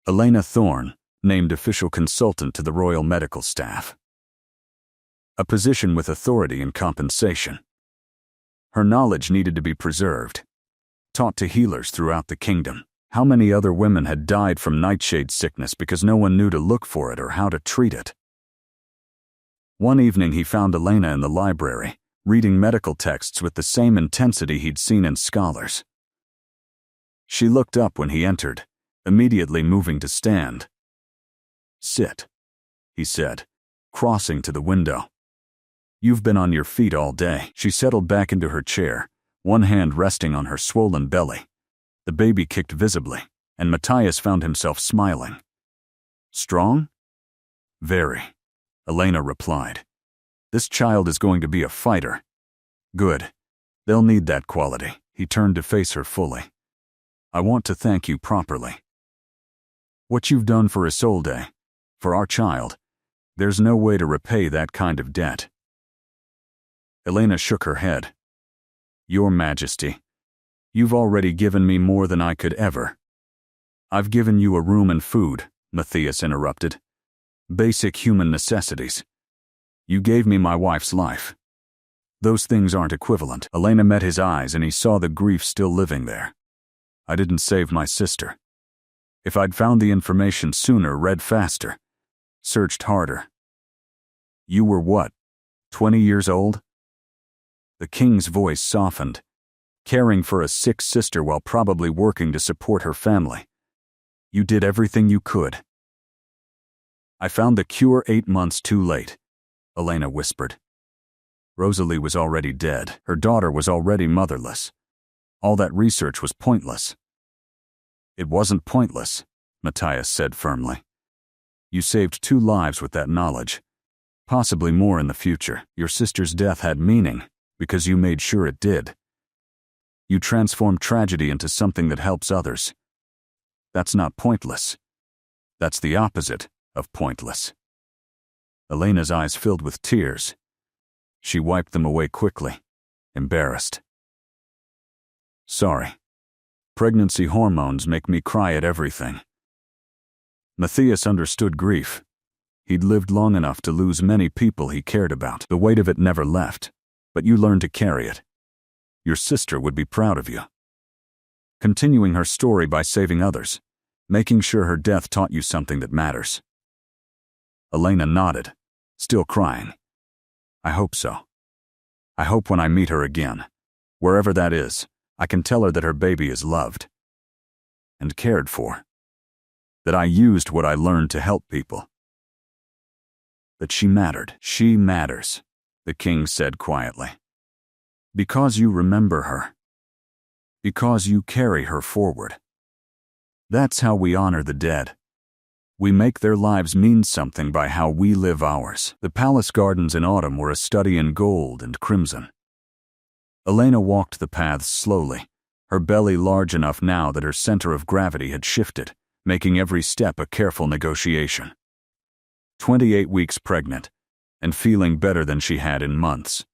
Elena Thorne, named official consultant to the royal medical staff. A position with authority and compensation. Her knowledge needed to be preserved, taught to healers throughout the kingdom. How many other women had died from nightshade sickness because no one knew to look for it or how to treat it? One evening he found Elena in the library, reading medical texts with the same intensity he'd seen in scholars. She looked up when he entered, immediately moving to stand. "Sit," he said, crossing to the window. "You've been on your feet all day." She settled back into her chair, one hand resting on her swollen belly. The baby kicked visibly, and Matthias found himself smiling. "Strong?" "Very," Elena replied. "This child is going to be a fighter." "Good. They'll need that quality." He turned to face her fully. "I want to thank you properly. What you've done for Isolde, for our child, there's no way to repay that kind of debt." Elena shook her head. "Your Majesty, you've already given me more than I could ever." "I've given you a room and food," Matthias interrupted. "Basic human necessities. You gave me my wife's life. Those things aren't equivalent." Elena met his eyes and he saw the grief still living there. "I didn't save my sister. If I'd found the information sooner, read faster, searched harder, You were what, 20 years old? The king's voice softened, caring for a sick sister while probably working to support her family. You did everything you could. I found the cure 8 months too late, Elena whispered. Rosalie was already dead. Her daughter was already motherless. All that research was pointless. It wasn't pointless, Matthias said firmly. You saved 2 lives with that knowledge. Possibly more in the future. Your sister's death had meaning, because you made sure it did. You transformed tragedy into something that helps others. That's not pointless. That's the opposite of pointless. Elena's eyes filled with tears. She wiped them away quickly, embarrassed. Sorry. Pregnancy hormones make me cry at everything. Matthias understood grief. He'd lived long enough to lose many people he cared about. The weight of it never left, but you learned to carry it. Your sister would be proud of you. Continuing her story by saving others, making sure her death taught you something that matters. Elena nodded, still crying. I hope so. I hope when I meet her again, wherever that is, I can tell her that her baby is loved and cared for. That I used what I learned to help people. That she mattered. She matters, the king said quietly. Because you remember her. Because you carry her forward. That's how we honor the dead. We make their lives mean something by how we live ours. The palace gardens in autumn were a study in gold and crimson. Elena walked the paths slowly, her belly large enough now that her center of gravity had shifted, making every step a careful negotiation. 28 weeks pregnant, and feeling better than she had in months.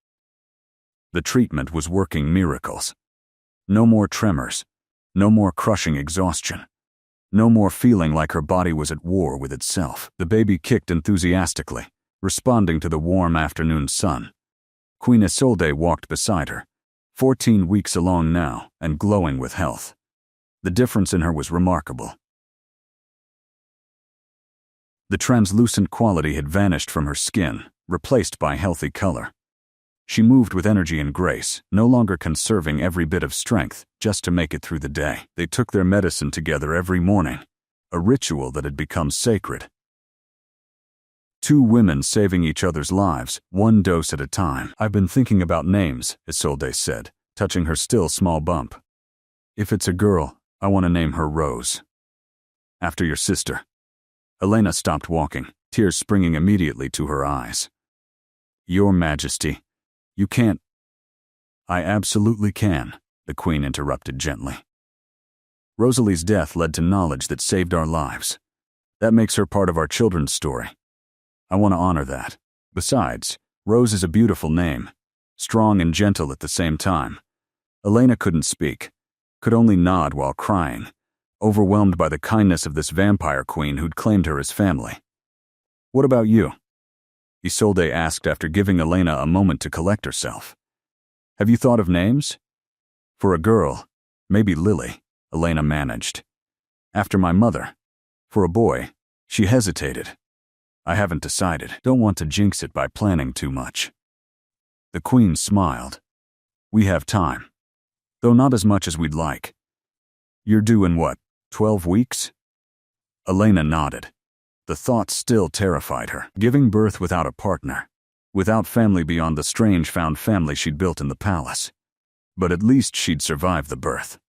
The treatment was working miracles. No more tremors, no more crushing exhaustion. No more feeling like her body was at war with itself. The baby kicked enthusiastically, responding to the warm afternoon sun. Queen Isolde walked beside her, 14 weeks along now and glowing with health. The difference in her was remarkable. The translucent quality had vanished from her skin, replaced by healthy color. She moved with energy and grace, no longer conserving every bit of strength just to make it through the day. They took their medicine together every morning, a ritual that had become sacred. 2 women saving each other's lives, 1 dose at a time. I've been thinking about names, Isolde said, touching her still small bump. If it's a girl, I want to name her Rose. After your sister. Elena stopped walking, tears springing immediately to her eyes. Your Majesty. You can't. I absolutely can, the Queen interrupted gently. Rosalie's death led to knowledge that saved our lives. That makes her part of our children's story. I want to honor that. Besides, Rose is a beautiful name, strong and gentle at the same time. Elena couldn't speak, could only nod while crying, overwhelmed by the kindness of this vampire queen who'd claimed her as family. What about you? Isolde asked after giving Elena a moment to collect herself. Have you thought of names? For a girl, maybe Lily, Elena managed. After my mother. For a boy, she hesitated. I haven't decided. Don't want to jinx it by planning too much. The Queen smiled. We have time. Though not as much as we'd like. You're due in what, 12 weeks? Elena nodded. The thought still terrified her. Giving birth without a partner. Without family beyond the strange found family she'd built in the palace. But at least she'd survive the birth.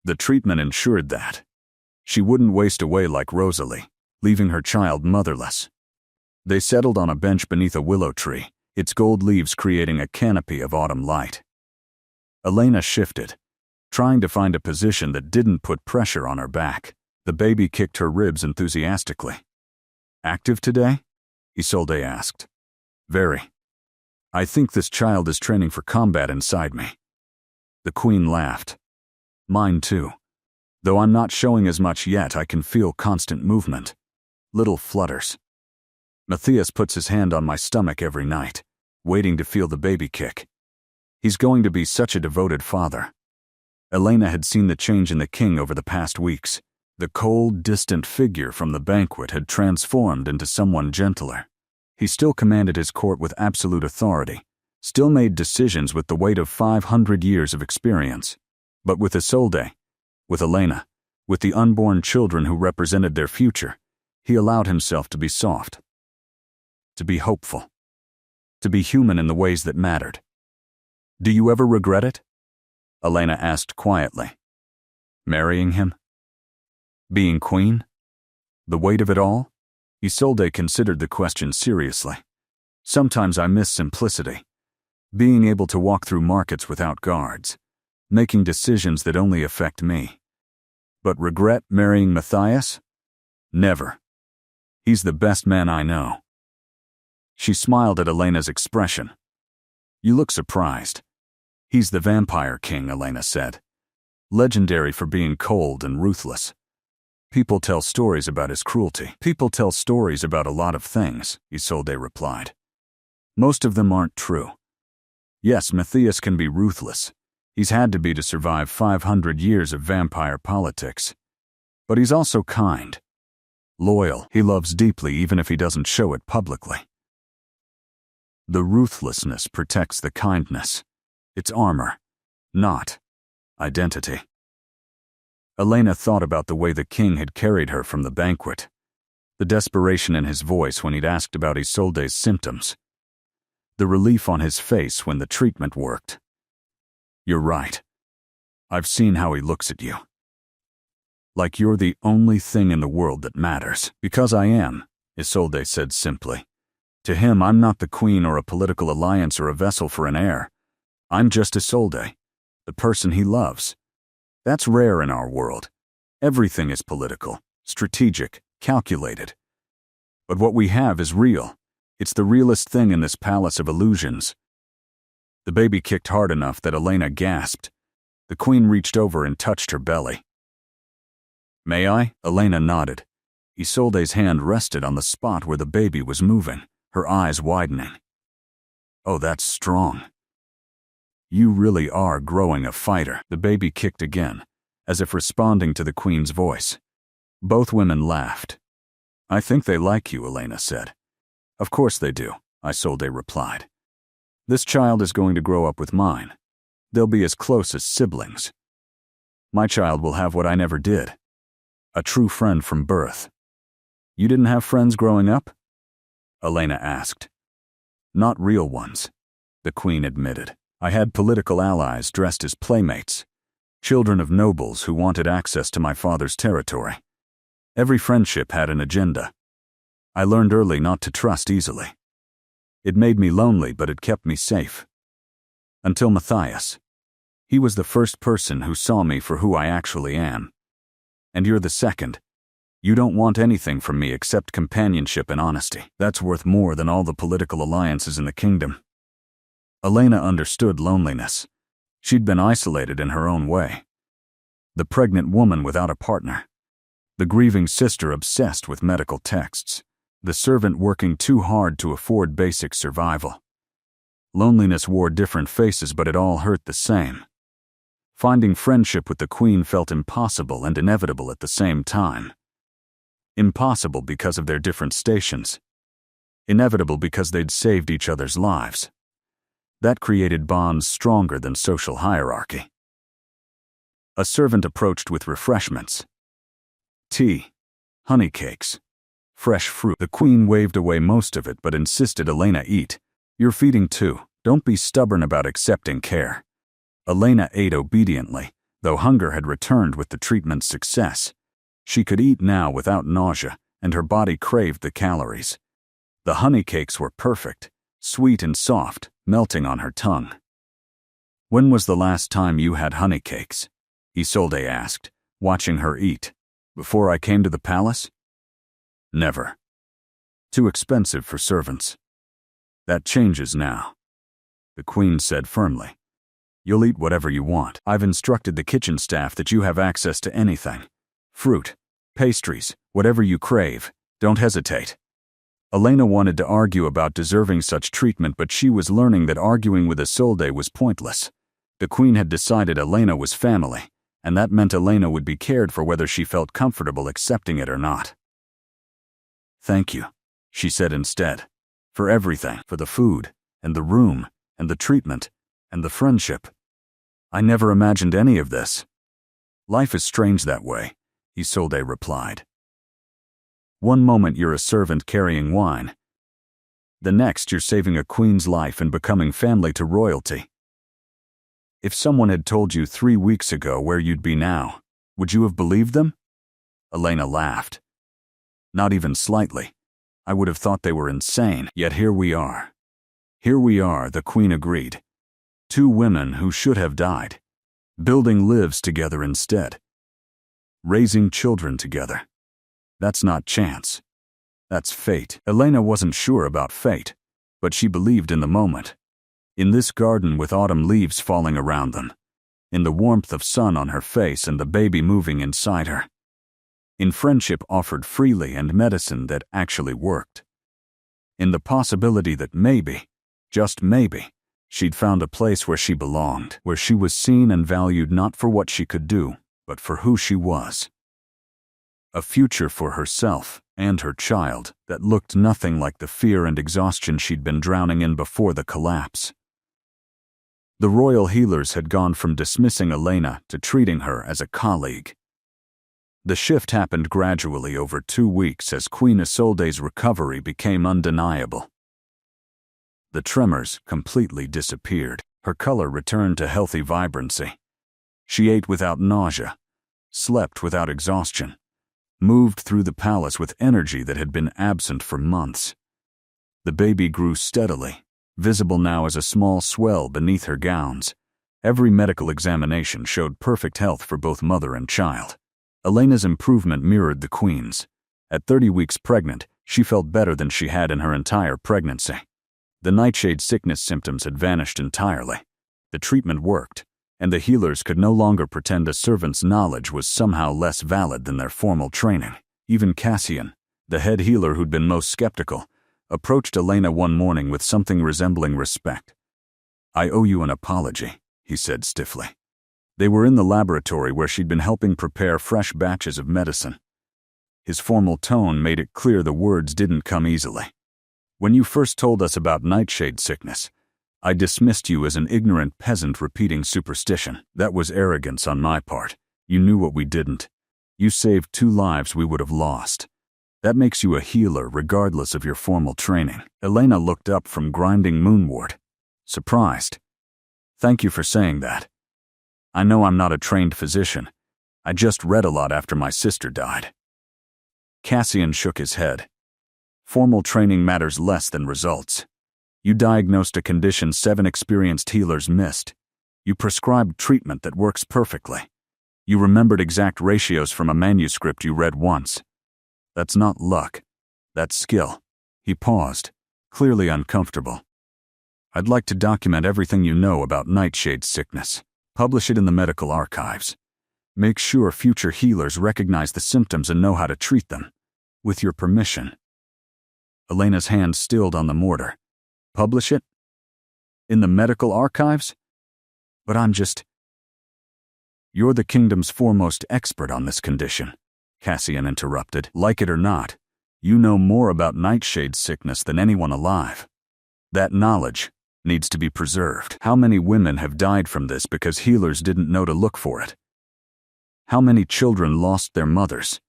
The treatment ensured that. She wouldn't waste away like Rosalie, leaving her child motherless. They settled on a bench beneath a willow tree, its gold leaves creating a canopy of autumn light. Elena shifted, trying to find a position that didn't put pressure on her back. The baby kicked her ribs enthusiastically. Active today? Isolde asked. Very. I think this child is training for combat inside me. The Queen laughed. Mine too. Though I'm not showing as much yet, I can feel constant movement. Little flutters. Matthias puts his hand on my stomach every night, waiting to feel the baby kick. He's going to be such a devoted father. Elena had seen the change in the king over the past weeks. The cold, distant figure from the banquet had transformed into someone gentler, He still commanded his court with absolute authority, still made decisions with the weight of 500 years of experience. But with Isolde, with Elena, with the unborn children who represented their future, he allowed himself to be soft, to be hopeful, to be human in the ways that mattered. Do you ever regret it? Elena asked quietly. Marrying him? Being queen? The weight of it all? Isolde considered the question seriously. Sometimes I miss simplicity. Being able to walk through markets without guards, making decisions that only affect me. But regret marrying Matthias? Never. He's the best man I know. She smiled at Elena's expression. You look surprised. He's the vampire king, Elena said. Legendary for being cold and ruthless. People tell stories about his cruelty. People tell stories about a lot of things, Isolde replied. Most of them aren't true. Yes, Matthias can be ruthless. He's had to be to survive 500 years of vampire politics. But he's also kind. Loyal. He loves deeply even if he doesn't show it publicly. The ruthlessness protects the kindness. It's armor, not identity. Elena thought about the way the king had carried her from the banquet, the desperation in his voice when he'd asked about Isolde's symptoms, the relief on his face when the treatment worked. You're right. I've seen how he looks at you. Like you're the only thing in the world that matters. Because I am, Isolde said simply. To him, I'm not the queen or a political alliance or a vessel for an heir. I'm just Isolde, the person he loves. That's rare in our world. Everything is political, strategic, calculated. But what we have is real. It's the realest thing in this palace of illusions. The baby kicked hard enough that Elena gasped. The queen reached over and touched her belly. May I? Elena nodded. Isolde's hand rested on the spot where the baby was moving, her eyes widening. Oh, that's strong. You really are growing a fighter. The baby kicked again, as if responding to the queen's voice. Both women laughed. I think they like you, Elena said. Of course they do, Isolde replied. This child is going to grow up with mine. They'll be as close as siblings. My child will have what I never did. A true friend from birth. You didn't have friends growing up? Elena asked. Not real ones, the queen admitted. I had political allies dressed as playmates, children of nobles who wanted access to my father's territory. Every friendship had an agenda. I learned early not to trust easily. It made me lonely, but it kept me safe. Until Matthias. He was the first person who saw me for who I actually am. And you're the second. You don't want anything from me except companionship and honesty. That's worth more than all the political alliances in the kingdom. Elena understood loneliness. She'd been isolated in her own way. The pregnant woman without a partner. The grieving sister obsessed with medical texts. The servant working too hard to afford basic survival. Loneliness wore different faces, but it all hurt the same. Finding friendship with the queen felt impossible and inevitable at the same time. Impossible because of their different stations. Inevitable because they'd saved each other's lives. That created bonds stronger than social hierarchy. A servant approached with refreshments. Tea, honey cakes, fresh fruit. The queen waved away most of it but insisted Elena eat. You're feeding too. Don't be stubborn about accepting care. Elena ate obediently, though hunger had returned with the treatment's success. She could eat now without nausea, and her body craved the calories. The honey cakes were perfect, sweet and soft, melting on her tongue. When was the last time you had honey cakes? Isolde asked, watching her eat. Before I came to the palace? Never. Too expensive for servants. That changes now, the queen said firmly. You'll eat whatever you want. I've instructed the kitchen staff that you have access to anything. Fruit, pastries, whatever you crave. Don't hesitate. Elena wanted to argue about deserving such treatment, but she was learning that arguing with Isolde was pointless. The queen had decided Elena was family, and that meant Elena would be cared for whether she felt comfortable accepting it or not. Thank you, she said instead. For everything, for the food, and the room, and the treatment, and the friendship. I never imagined any of this. Life is strange that way, Isolde replied. One moment you're a servant carrying wine. The next you're saving a queen's life and becoming family to royalty. If someone had told you 3 weeks ago where you'd be now, would you have believed them? Elena laughed. Not even slightly. I would have thought they were insane, yet here we are. Here we are, the queen agreed. 2 women who should have died. Building lives together instead. Raising children together. That's not chance. That's fate. Elena wasn't sure about fate, but she believed in the moment. In this garden with autumn leaves falling around them. In the warmth of sun on her face and the baby moving inside her. In friendship offered freely and medicine that actually worked. In the possibility that maybe, just maybe, she'd found a place where she belonged, where she was seen and valued not for what she could do, but for who she was. A future for herself and her child that looked nothing like the fear and exhaustion she'd been drowning in before the collapse. The royal healers had gone from dismissing Elena to treating her as a colleague. The shift happened gradually over 2 weeks as Queen Isolde's recovery became undeniable. The tremors completely disappeared. Her color returned to healthy vibrancy. She ate without nausea, slept without exhaustion, moved through the palace with energy that had been absent for months. The baby grew steadily, visible now as a small swell beneath her gowns. Every medical examination showed perfect health for both mother and child. Elena's improvement mirrored the queen's. At 30 weeks pregnant, she felt better than she had in her entire pregnancy. The nightshade sickness symptoms had vanished entirely. The treatment worked, and the healers could no longer pretend a servant's knowledge was somehow less valid than their formal training. Even Cassian, the head healer who'd been most skeptical, approached Elena one morning with something resembling respect. "I owe you an apology," he said stiffly. They were in the laboratory where she'd been helping prepare fresh batches of medicine. His formal tone made it clear the words didn't come easily. "When you first told us about nightshade sickness, I dismissed you as an ignorant peasant repeating superstition. That was arrogance on my part. You knew what we didn't. You saved 2 lives we would have lost. That makes you a healer regardless of your formal training." Elena looked up from grinding moonwort, surprised. "Thank you for saying that. I know I'm not a trained physician. I just read a lot after my sister died." Cassian shook his head. "Formal training matters less than results. You diagnosed a condition 7 experienced healers missed. You prescribed treatment that works perfectly. You remembered exact ratios from a manuscript you read once. That's not luck. That's skill." He paused, clearly uncomfortable. "I'd like to document everything you know about nightshade sickness. Publish it in the medical archives. Make sure future healers recognize the symptoms and know how to treat them. With your permission." Elena's hand stilled on the mortar. "Publish it? In the medical archives? But I'm just—" "You're the kingdom's foremost expert on this condition," Cassian interrupted. "Like it or not, you know more about nightshade sickness than anyone alive. That knowledge needs to be preserved. How many women have died from this because healers didn't know to look for it? How many children lost their mothers?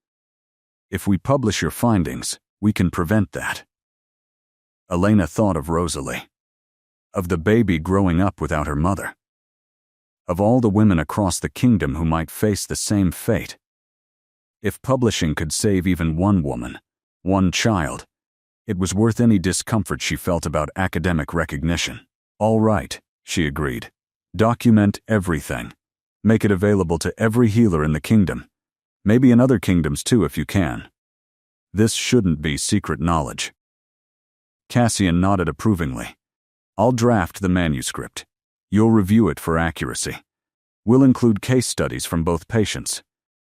If we publish your findings, we can prevent that." Elena thought of Rosalie, of the baby growing up without her mother, of all the women across the kingdom who might face the same fate. If publishing could save even one woman, one child, it was worth any discomfort she felt about academic recognition. "All right," she agreed. "Document everything. Make it available to every healer in the kingdom. Maybe in other kingdoms too if you can. This shouldn't be secret knowledge." Cassian nodded approvingly. "I'll draft the manuscript. You'll review it for accuracy. We'll include case studies from both patients.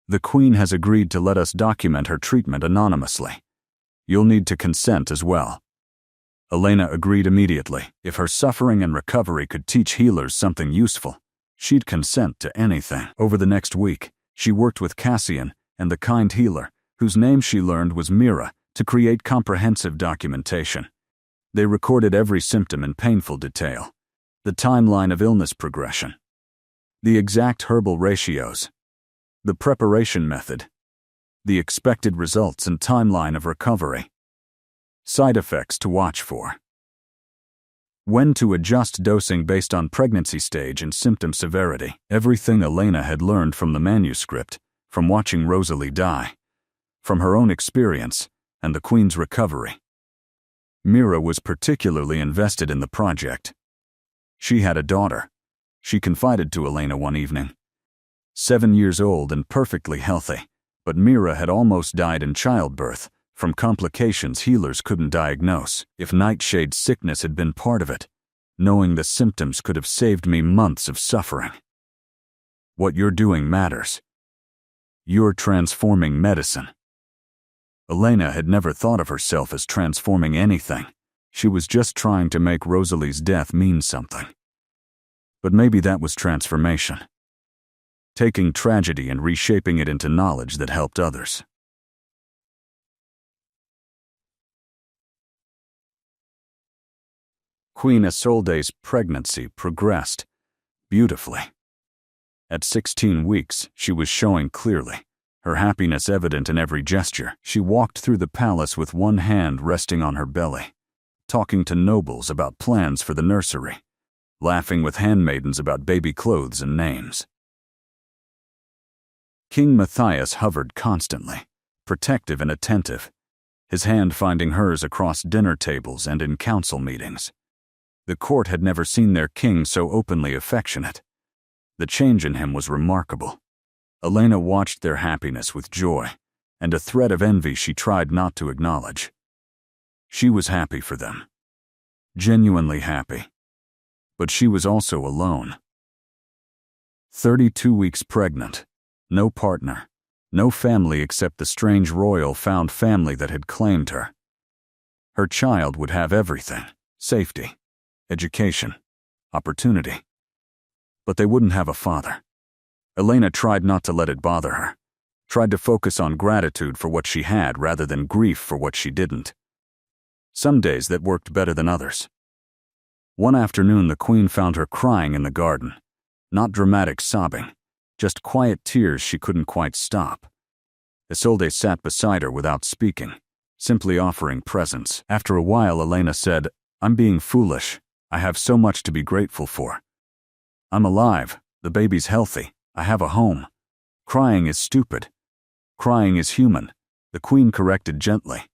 The Queen has agreed to let us document her treatment anonymously. You'll need to consent as well." Elena agreed immediately. If her suffering and recovery could teach healers something useful, she'd consent to anything. Over the next week, she worked with Cassian and the kind healer, whose name she learned was Mira, to create comprehensive documentation. They recorded every symptom in painful detail, the timeline of illness progression, the exact herbal ratios, the preparation method, the expected results and timeline of recovery, side effects to watch for, when to adjust dosing based on pregnancy stage and symptom severity. Everything Elena had learned from the manuscript, from watching Rosalie die, from her own experience, and the Queen's recovery. Mira was particularly invested in the project. She had a daughter, she confided to Elena one evening. 7 years old and perfectly healthy, but Mira had almost died in childbirth, from complications healers couldn't diagnose. If nightshade sickness had been part of it, knowing the symptoms could have saved me months of suffering. What you're doing matters. You're transforming medicine. Elena had never thought of herself as transforming anything. She was just trying to make Rosalie's death mean something. But maybe that was transformation. Taking tragedy and reshaping it into knowledge that helped others. Queen Isolde's pregnancy progressed beautifully. At 16 weeks, she was showing clearly, her happiness evident in every gesture. She walked through the palace with one hand resting on her belly, talking to nobles about plans for the nursery, laughing with handmaidens about baby clothes and names. King Matthias hovered constantly, protective and attentive, his hand finding hers across dinner tables and in council meetings. The court had never seen their king so openly affectionate. The change in him was remarkable. Elena watched their happiness with joy, and a thread of envy she tried not to acknowledge. She was happy for them. Genuinely happy. But she was also alone. 32 weeks pregnant, no partner, no family except the strange royal found family that had claimed her. Her child would have everything: safety, education, opportunity. But they wouldn't have a father. Elena tried not to let it bother her, tried to focus on gratitude for what she had rather than grief for what she didn't. Some days that worked better than others. One afternoon the Queen found her crying in the garden, not dramatic sobbing, just quiet tears she couldn't quite stop. Isolde sat beside her without speaking, simply offering presence. After a while Elena said, "I'm being foolish. I have so much to be grateful for. I'm alive, the baby's healthy, I have a home. Crying is stupid. Crying is human," the Queen corrected gently.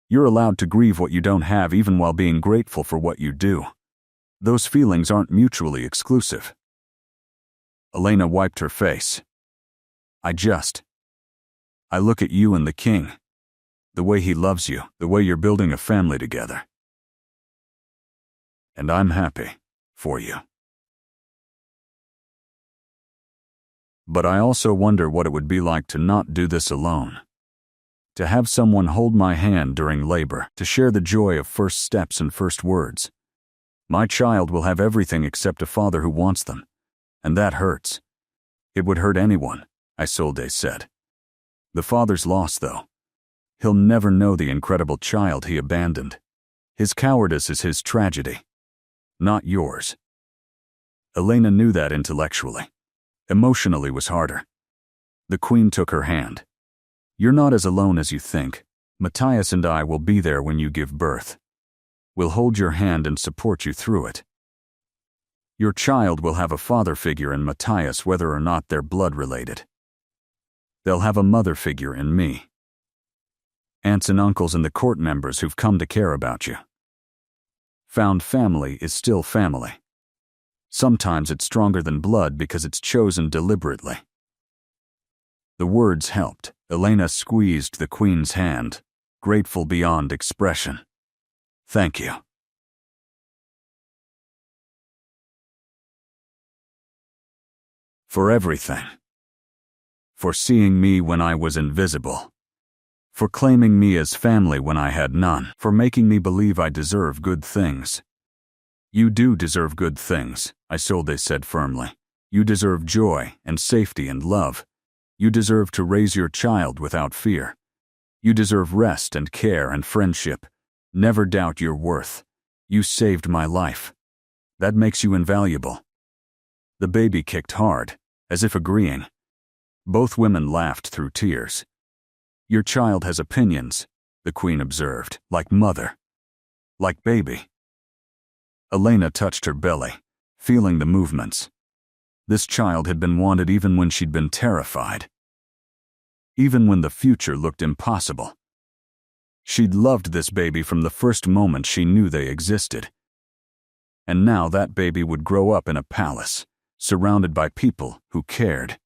"You're allowed to grieve what you don't have even while being grateful for what you do. Those feelings aren't mutually exclusive." Elena wiped her face. I look at you and the king. The way he loves you, the way you're building a family together. And I'm happy for you. But I also wonder what it would be like to not do this alone. To have someone hold my hand during labor, to share the joy of first steps and first words. My child will have everything except a father who wants them, and that hurts. It would hurt anyone, Isolde said. The father's lost, though. He'll never know the incredible child he abandoned. His cowardice is his tragedy, not yours. Elena knew that intellectually. Emotionally was harder. The Queen took her hand. "You're not as alone as you think. Matthias and I will be there when you give birth. We'll hold your hand and support you through it. Your child will have a father figure in Matthias whether or not they're blood-related. They'll have a mother figure in me. Aunts and uncles and the court members who've come to care about you. Found family is still family. Sometimes it's stronger than blood because it's chosen deliberately." The words helped. Elena squeezed the Queen's hand, grateful beyond expression. "Thank you." For everything. For seeing me when I was invisible. For claiming me as family when I had none. For making me believe I deserve good things. "You do deserve good things," Isolde said firmly. "You deserve joy and safety and love. You deserve to raise your child without fear. You deserve rest and care and friendship. Never doubt your worth. You saved my life. That makes you invaluable." The baby kicked hard, as if agreeing. Both women laughed through tears. "Your child has opinions," the queen observed, "like mother. Like baby." Elena touched her belly, feeling the movements. This child had been wanted even when she'd been terrified. Even when the future looked impossible. She'd loved this baby from the first moment she knew they existed. And now that baby would grow up in a palace, surrounded by people who cared.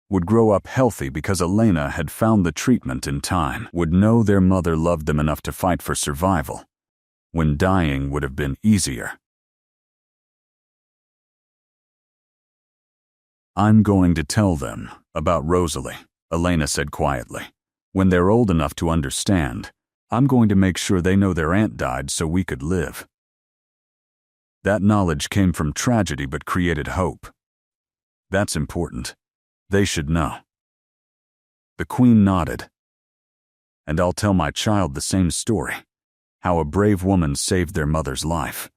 Would grow up healthy because Elena had found the treatment in time. Would know their mother loved them enough to fight for survival, when dying would have been easier. "I'm going to tell them about Rosalie," Elena said quietly. "When they're old enough to understand, I'm going to make sure they know their aunt died so we could live." That knowledge came from tragedy but created hope. That's important. They should know. The queen nodded. "And I'll tell my child the same story. How a brave woman saved their mother's life.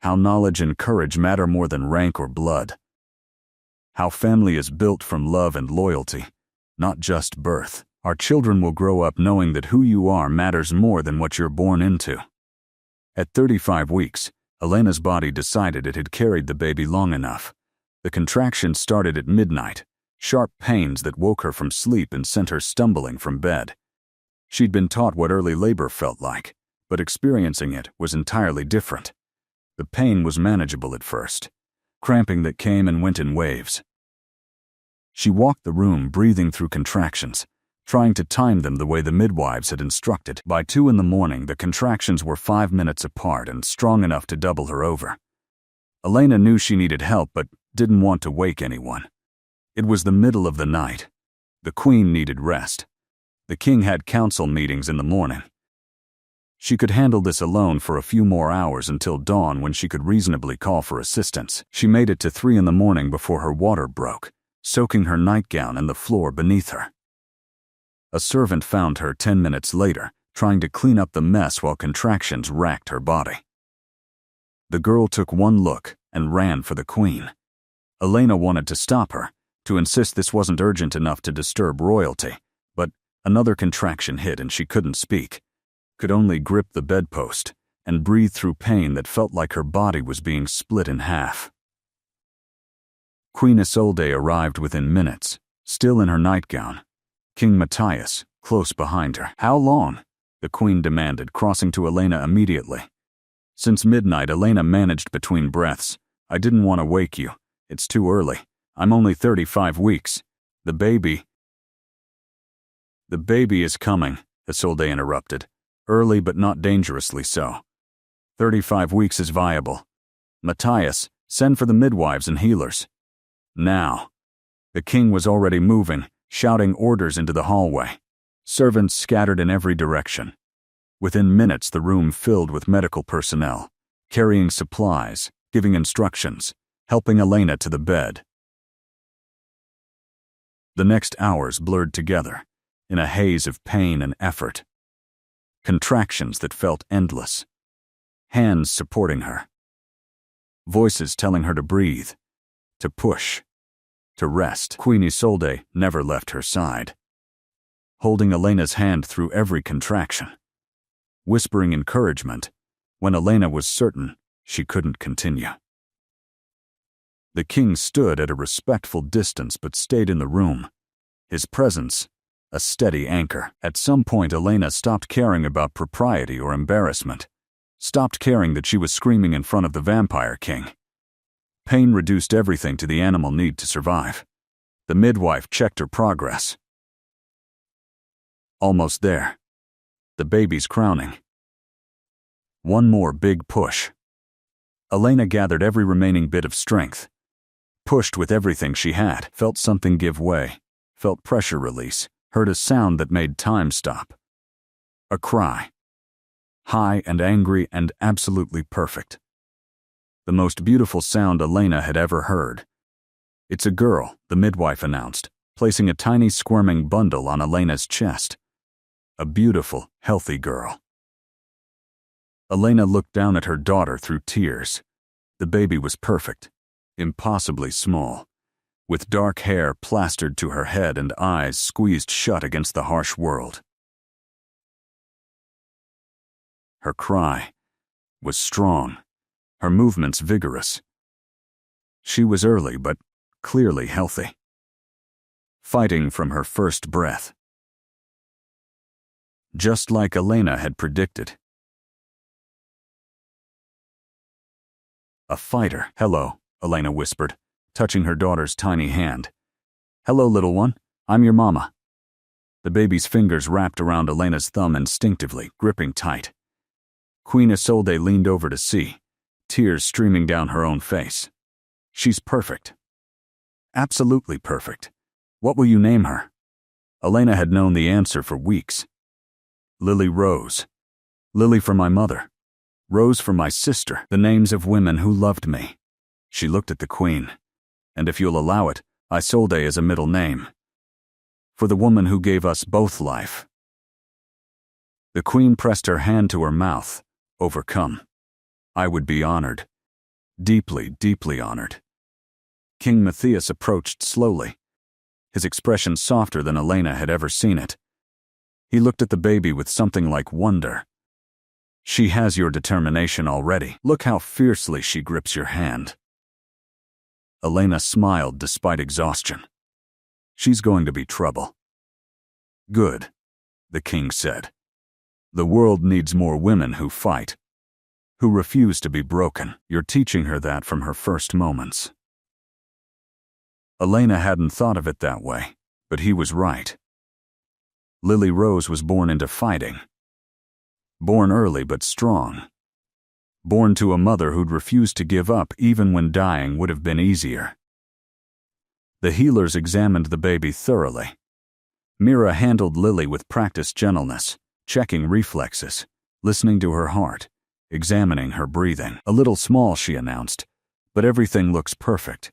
How knowledge and courage matter more than rank or blood. How family is built from love and loyalty, not just birth. Our children will grow up knowing that who you are matters more than what you're born into." At 35 weeks, Elena's body decided it had carried the baby long enough. The contractions started at midnight, sharp pains that woke her from sleep and sent her stumbling from bed. She'd been taught what early labor felt like, but experiencing it was entirely different. The pain was manageable at first, cramping that came and went in waves. She walked the room breathing through contractions, trying to time them the way the midwives had instructed. By 2 a.m, the contractions were 5 minutes apart and strong enough to double her over. Elena knew she needed help but didn't want to wake anyone. It was the middle of the night. The queen needed rest. The king had council meetings in the morning. She could handle this alone for a few more hours until dawn when she could reasonably call for assistance. She made it to 3 a.m. before her water broke, soaking her nightgown and the floor beneath her. A servant found her 10 minutes later, trying to clean up the mess while contractions racked her body. The girl took one look and ran for the queen. Elena wanted to stop her, to insist this wasn't urgent enough to disturb royalty, but another contraction hit and she couldn't speak, could only grip the bedpost and breathe through pain that felt like her body was being split in half. Queen Isolde arrived within minutes, still in her nightgown. King Matthias, close behind her. "How long?" the queen demanded, crossing to Elena immediately. Since midnight, Elena managed between breaths. "I didn't want to wake you. It's too early. I'm only 35 weeks. The baby is coming," Isolde interrupted. "Early but not dangerously so. 35 weeks is viable. Matthias, send for the midwives and healers. Now." The king was already moving, shouting orders into the hallway. Servants scattered in every direction. Within minutes, the room filled with medical personnel, carrying supplies, giving instructions, helping Elena to the bed. The next hours blurred together, in a haze of pain and effort. Contractions that felt endless. Hands supporting her. Voices telling her to breathe, to push, to rest. Queen Isolde never left her side, holding Elena's hand through every contraction, whispering encouragement when Elena was certain she couldn't continue. The king stood at a respectful distance but stayed in the room, his presence a steady anchor. At some point, Elena stopped caring about propriety or embarrassment, stopped caring that she was screaming in front of the vampire king. Pain reduced everything to the animal need to survive. The midwife checked her progress. Almost there. The baby's crowning. One more big push. Elena gathered every remaining bit of strength, pushed with everything she had, felt something give way, felt pressure release, heard a sound that made time stop. A cry. High and angry and absolutely perfect. The most beautiful sound Elena had ever heard. "It's a girl," the midwife announced, placing a tiny squirming bundle on Elena's chest. A beautiful, healthy girl. Elena looked down at her daughter through tears. The baby was perfect, impossibly small, with dark hair plastered to her head and eyes squeezed shut against the harsh world. Her cry was strong, her movements vigorous. She was early but clearly healthy, fighting from her first breath. Just like Elena had predicted. A fighter. "Hello," Elena whispered, touching her daughter's tiny hand. "Hello, little one. I'm your mama." The baby's fingers wrapped around Elena's thumb instinctively, gripping tight. Queen Isolde leaned over to see, tears streaming down her own face. "She's perfect. Absolutely perfect. What will you name her?" Elena had known the answer for weeks. Lily Rose. Lily for my mother. Rose for my sister, the names of women who loved me. She looked at the Queen. "And if you'll allow it, Isolde is a middle name. For the woman who gave us both life." The Queen pressed her hand to her mouth, overcome. "I would be honored. Deeply, deeply honored." King Matthias approached slowly, his expression softer than Elena had ever seen it. He looked at the baby with something like wonder. "She has your determination already. Look how fiercely she grips your hand." Elena smiled despite exhaustion. "She's going to be trouble." "Good," the king said. "The world needs more women who fight, who refuse to be broken. You're teaching her that from her first moments." Elena hadn't thought of it that way, but he was right. Lily Rose was born into fighting. Born early but strong. Born to a mother who'd refused to give up even when dying would have been easier. The healers examined the baby thoroughly. Mira handled Lily with practiced gentleness, checking reflexes, listening to her heart, examining her breathing. "A little small," she announced, "but everything looks perfect.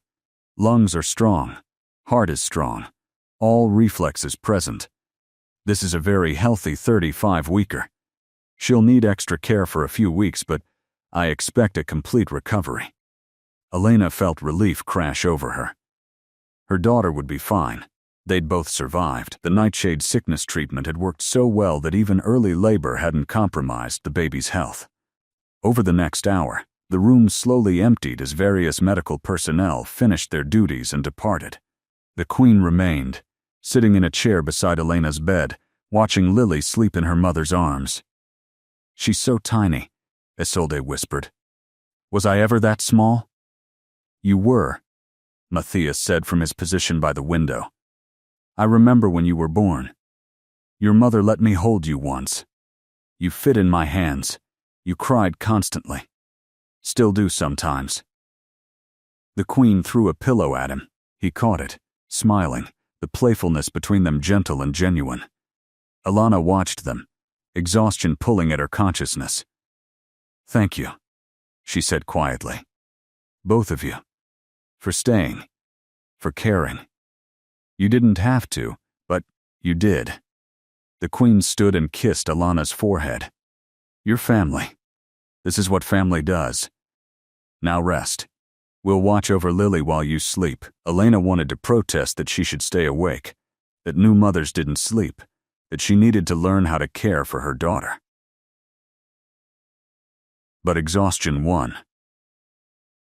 Lungs are strong, heart is strong, all reflexes present. This is a very healthy 35-weeker. She'll need extra care for a few weeks, but I expect a complete recovery." Elena felt relief crash over her. Her daughter would be fine. They'd both survived. The nightshade sickness treatment had worked so well that even early labor hadn't compromised the baby's health. Over the next hour, the room slowly emptied as various medical personnel finished their duties and departed. The Queen remained, sitting in a chair beside Elena's bed, watching Lily sleep in her mother's arms. "She's so tiny," Isolde whispered. "Was I ever that small?" "You were," Matthias said from his position by the window. "I remember when you were born. Your mother let me hold you once. You fit in my hands. You cried constantly. Still do sometimes." The Queen threw a pillow at him. He caught it, smiling, the playfulness between them gentle and genuine. Alana watched them, exhaustion pulling at her consciousness. "Thank you," she said quietly. "Both of you. For staying. For caring. You didn't have to, but you did." The Queen stood and kissed Alana's forehead. "You're family. This is what family does. Now rest. We'll watch over Lily while you sleep." Elena wanted to protest that she should stay awake, that new mothers didn't sleep, that she needed to learn how to care for her daughter. But exhaustion won.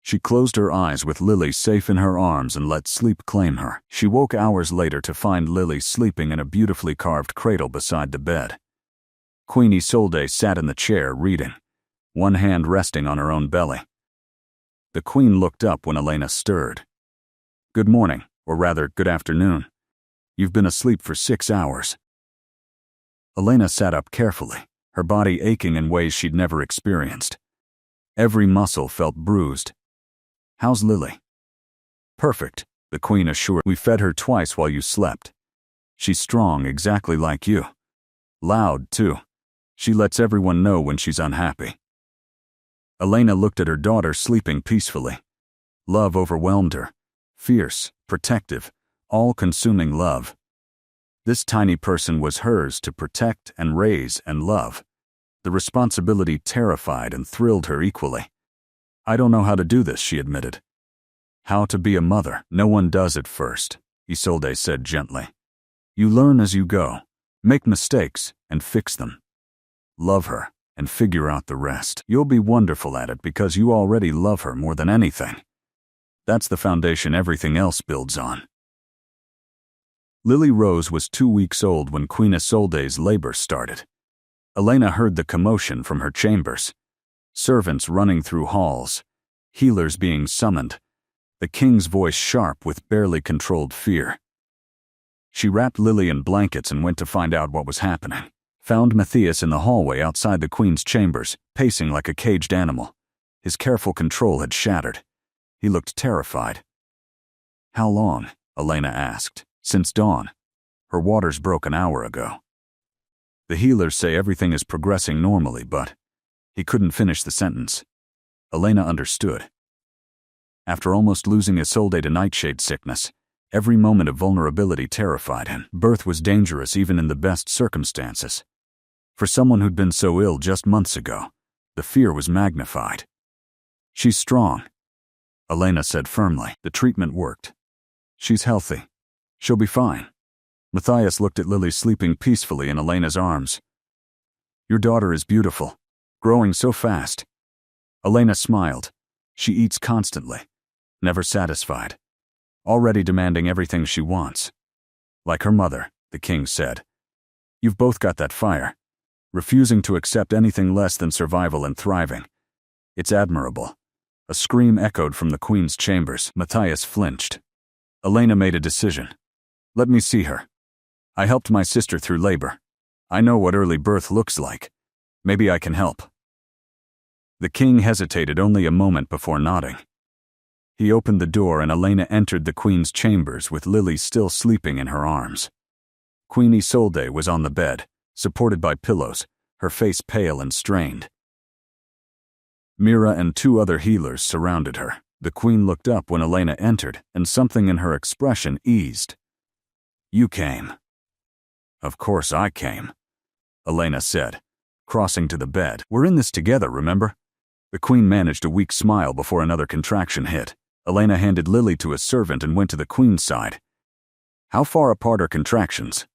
She closed her eyes with Lily safe in her arms and let sleep claim her. She woke hours later to find Lily sleeping in a beautifully carved cradle beside the bed. Queen Isolde sat in the chair reading, one hand resting on her own belly. The Queen looked up when Elena stirred. "Good morning, or rather, good afternoon. You've been asleep for 6 hours." Elena sat up carefully, her body aching in ways she'd never experienced. Every muscle felt bruised. "How's Lily?" "Perfect," the Queen assured. "We fed her twice while you slept. She's strong, exactly like you. Loud, too. She lets everyone know when she's unhappy." Elena looked at her daughter sleeping peacefully. Love overwhelmed her. Fierce, protective, all-consuming love. This tiny person was hers to protect and raise and love. The responsibility terrified and thrilled her equally. "I don't know how to do this," she admitted. "How to be a mother? No one does at first," Isolde said gently. "You learn as you go, make mistakes, and fix them. Love her, and figure out the rest. You'll be wonderful at it because you already love her more than anything. That's the foundation everything else builds on." Lily Rose was 2 weeks old when Queen Isolde's labor started. Elena heard the commotion from her chambers. Servants running through halls, healers being summoned, the king's voice sharp with barely controlled fear. She wrapped Lily in blankets and went to find out what was happening. Found Matthias in the hallway outside the queen's chambers, pacing like a caged animal. His careful control had shattered. He looked terrified. "How long?" Elena asked. "Since dawn. Her waters broke an hour ago." "The healers say everything is progressing normally, but..." He couldn't finish the sentence. Elena understood. After almost losing Isolde to nightshade sickness, every moment of vulnerability terrified him. Birth was dangerous even in the best circumstances. For someone who'd been so ill just months ago, the fear was magnified. "She's strong," Elena said firmly. "The treatment worked. She's healthy. She'll be fine." Matthias looked at Lily sleeping peacefully in Elena's arms. "Your daughter is beautiful, growing so fast." Elena smiled. "She eats constantly, never satisfied, already demanding everything she wants. Like her mother," the king said. "You've both got that fire, refusing to accept anything less than survival and thriving. It's admirable." A scream echoed from the queen's chambers. Matthias flinched. Elena made a decision. "Let me see her. I helped my sister through labor. I know what early birth looks like. Maybe I can help." The king hesitated only a moment before nodding. He opened the door and Elena entered the queen's chambers with Lily still sleeping in her arms. Queen Isolde was on the bed, supported by pillows, her face pale and strained. Mira and 2 other healers surrounded her. The queen looked up when Elena entered, and something in her expression eased. "You came." "Of course I came," Elena said, crossing to the bed. "We're in this together, remember?" The queen managed a weak smile before another contraction hit. Elena handed Lily to a servant and went to the queen's side. "How far apart are contractions?"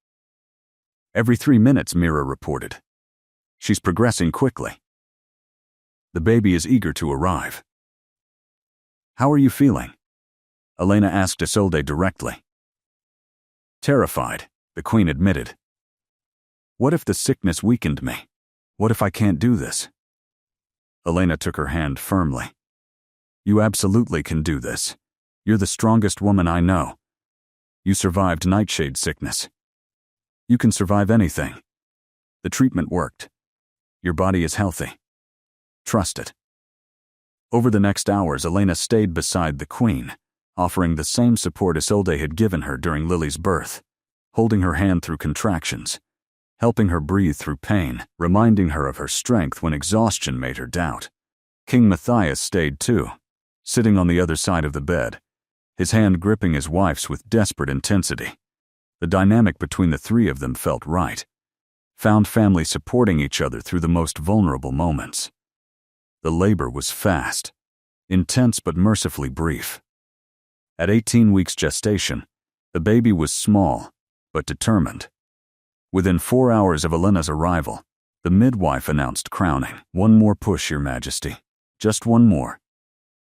"Every 3 minutes," Mira reported. "She's progressing quickly. The baby is eager to arrive." "How are you feeling?" Elena asked Isolde directly. "Terrified," the queen admitted. "What if the sickness weakened me? What if I can't do this?" Elena took her hand firmly. "You absolutely can do this. You're the strongest woman I know. You survived nightshade sickness. You can survive anything. The treatment worked. Your body is healthy. Trust it." Over the next hours, Elena stayed beside the queen, offering the same support Isolde had given her during Lily's birth, holding her hand through contractions, helping her breathe through pain, reminding her of her strength when exhaustion made her doubt. King Matthias stayed too, sitting on the other side of the bed, his hand gripping his wife's with desperate intensity. The dynamic between the 3 of them felt right. Found family supporting each other through the most vulnerable moments. The labor was fast, intense but mercifully brief. At 18 weeks gestation, the baby was small, but determined. Within 4 hours of Elena's arrival, the midwife announced crowning. "One more push, Your Majesty. Just one more."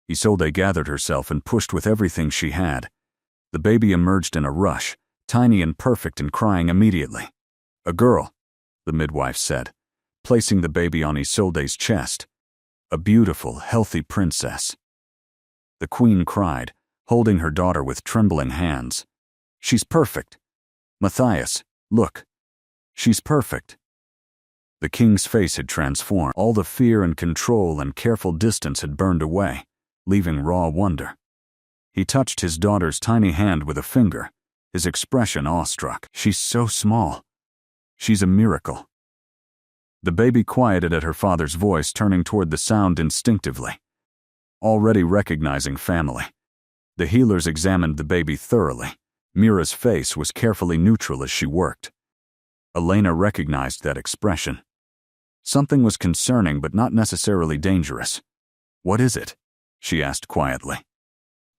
Isolde gathered herself and pushed with everything she had. The baby emerged in a rush, tiny and perfect and crying immediately. "A girl," the midwife said, placing the baby on Isolde's chest. "A beautiful, healthy princess." The queen cried, holding her daughter with trembling hands. "She's perfect. Matthias, look. She's perfect." The king's face had transformed. All the fear and control and careful distance had burned away, leaving raw wonder. He touched his daughter's tiny hand with a finger, his expression awestruck. "She's so small. She's a miracle." The baby quieted at her father's voice, turning toward the sound instinctively. Already recognizing family, the healers examined the baby thoroughly. Mira's face was carefully neutral as she worked. Elena recognized that expression. Something was concerning but not necessarily dangerous. "What is it?" she asked quietly.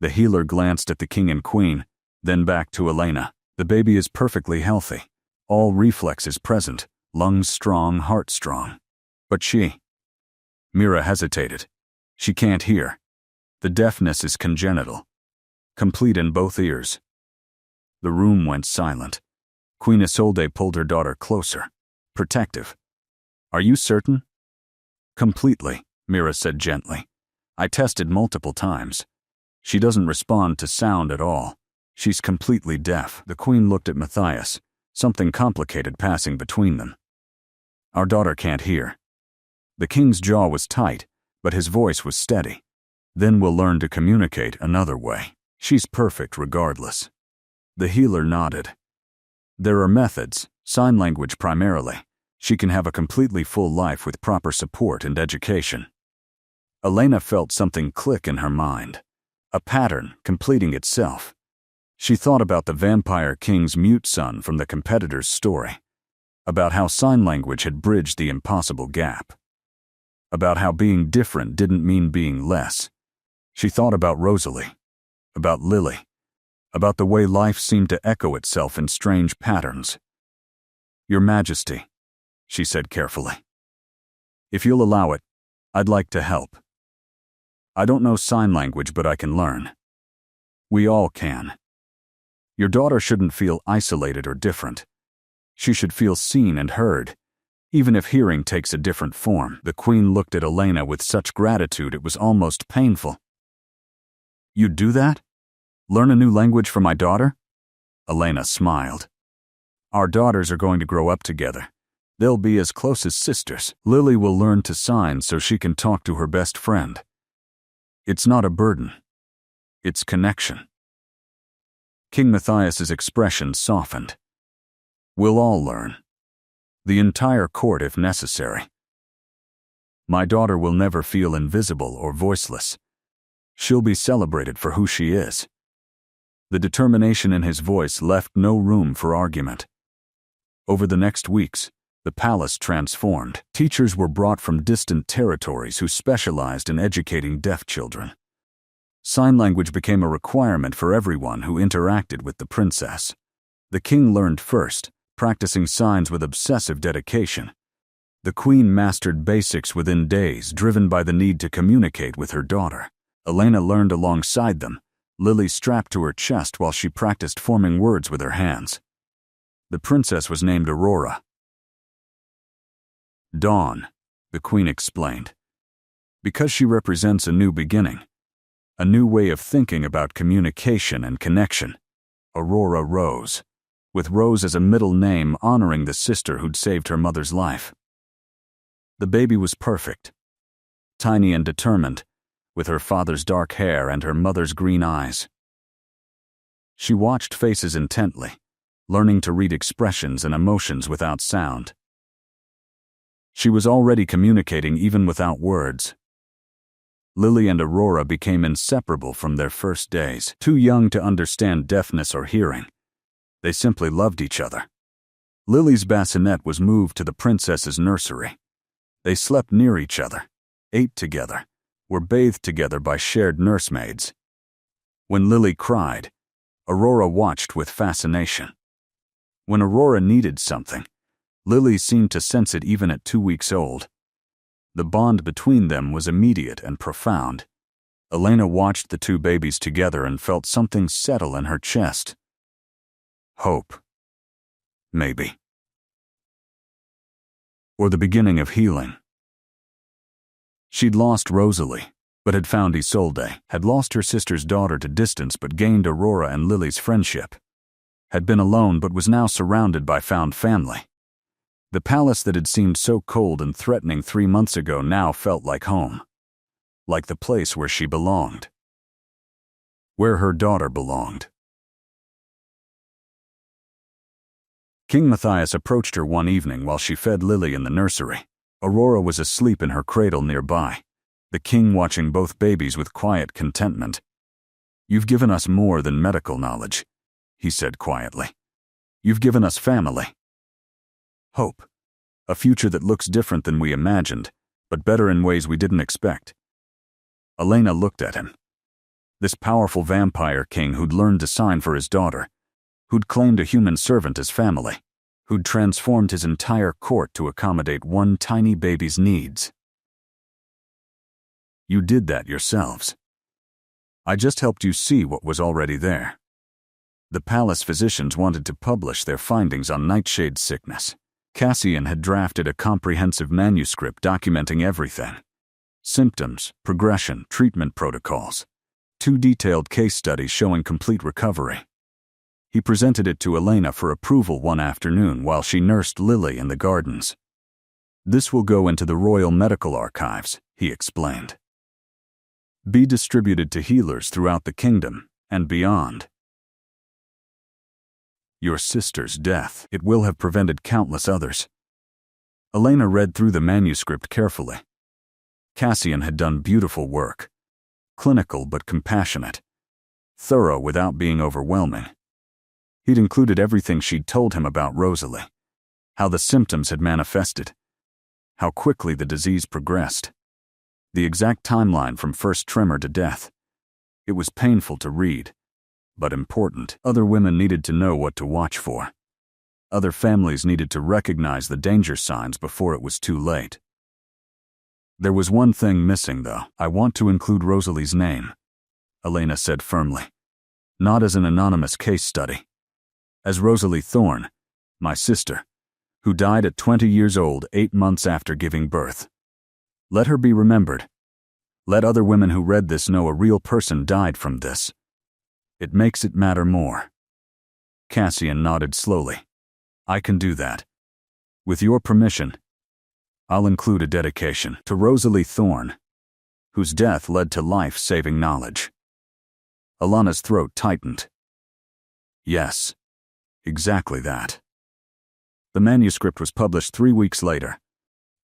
The healer glanced at the king and queen, then back to Elena. "The baby is perfectly healthy. All reflexes present, lungs strong, heart strong. But she..." Mira hesitated. "She can't hear. The deafness is congenital. Complete in both ears." The room went silent. Queen Isolde pulled her daughter closer. Protective. "Are you certain?" "Completely," Mira said gently. "I tested multiple times. She doesn't respond to sound at all. She's completely deaf." The queen looked at Matthias, something complicated passing between them. "Our daughter can't hear." The king's jaw was tight, but his voice was steady. "Then we'll learn to communicate another way. She's perfect regardless." The healer nodded. "There are methods, sign language primarily. She can have a completely full life with proper support and education." Elena felt something click in her mind. A pattern completing itself. She thought about the vampire king's mute son from the competitor's story. About how sign language had bridged the impossible gap. About how being different didn't mean being less. She thought about Rosalie. About Lily. About the way life seemed to echo itself in strange patterns. "Your Majesty," she said carefully. "If you'll allow it, I'd like to help. I don't know sign language, but I can learn. We all can. Your daughter shouldn't feel isolated or different. She should feel seen and heard, even if hearing takes a different form." The queen looked at Elena with such gratitude it was almost painful. "You'd do that? Learn a new language for my daughter?" Elena smiled. "Our daughters are going to grow up together. They'll be as close as sisters. Lily will learn to sign so she can talk to her best friend. It's not a burden. It's connection." King Matthias's expression softened. "We'll all learn. The entire court if necessary. My daughter will never feel invisible or voiceless. She'll be celebrated for who she is." The determination in his voice left no room for argument. Over the next weeks, the palace transformed. Teachers were brought from distant territories who specialized in educating deaf children. Sign language became a requirement for everyone who interacted with the princess. The king learned first, practicing signs with obsessive dedication. The queen mastered basics within days, driven by the need to communicate with her daughter. Elena learned alongside them, Lily strapped to her chest while she practiced forming words with her hands. The princess was named Aurora. "Dawn," the queen explained, "because she represents a new beginning, a new way of thinking about communication and connection." Aurora Rose, with Rose as a middle name honoring the sister who'd saved her mother's life. The baby was perfect, tiny and determined, with her father's dark hair and her mother's green eyes. She watched faces intently, learning to read expressions and emotions without sound. She was already communicating even without words. Lily and Aurora became inseparable from their first days. Too young to understand deafness or hearing, they simply loved each other. Lily's bassinet was moved to the princess's nursery. They slept near each other, ate together, were bathed together by shared nursemaids. When Lily cried, Aurora watched with fascination. When Aurora needed something, Lily seemed to sense it even at 2 weeks old. The bond between them was immediate and profound. Elena watched the two babies together and felt something settle in her chest. Hope. Maybe. Or the beginning of healing. She'd lost Rosalie, but had found Isolde, had lost her sister's daughter to distance but gained Aurora and Lily's friendship, had been alone but was now surrounded by found family. The palace that had seemed so cold and threatening 3 months ago now felt like home, like the place where she belonged, where her daughter belonged. King Matthias approached her one evening while she fed Lily in the nursery. Aurora was asleep in her cradle nearby, the king watching both babies with quiet contentment. "You've given us more than medical knowledge," he said quietly. "You've given us family. Hope." A future that looks different than we imagined, but better in ways we didn't expect. Elena looked at him. This powerful vampire king who'd learned to sign for his daughter, who'd claimed a human servant as family, who'd transformed his entire court to accommodate one tiny baby's needs. You did that yourselves. I just helped you see what was already there. The palace physicians wanted to publish their findings on Nightshade sickness. Cassian had drafted a comprehensive manuscript documenting everything. Symptoms, progression, treatment protocols. 2 detailed case studies showing complete recovery. He presented it to Elena for approval one afternoon while she nursed Lily in the gardens. This will go into the Royal Medical Archives, he explained. Be distributed to healers throughout the kingdom and beyond. Your sister's death, it will have prevented countless others. Elena read through the manuscript carefully. Cassian had done beautiful work. Clinical but compassionate. Thorough without being overwhelming. He'd included everything she'd told him about Rosalie. How the symptoms had manifested. How quickly the disease progressed. The exact timeline from first tremor to death. It was painful to read, but important. Other women needed to know what to watch for. Other families needed to recognize the danger signs before it was too late. There was one thing missing, though. I want to include Rosalie's name, Elena said firmly. Not as an anonymous case study. As Rosalie Thorne, my sister, who died at 20 years old 8 months after giving birth. Let her be remembered. Let other women who read this know a real person died from this. It makes it matter more. Cassian nodded slowly. I can do that. With your permission, I'll include a dedication to Rosalie Thorne, whose death led to life-saving knowledge. Alana's throat tightened. Yes, exactly that. The manuscript was published 3 weeks later.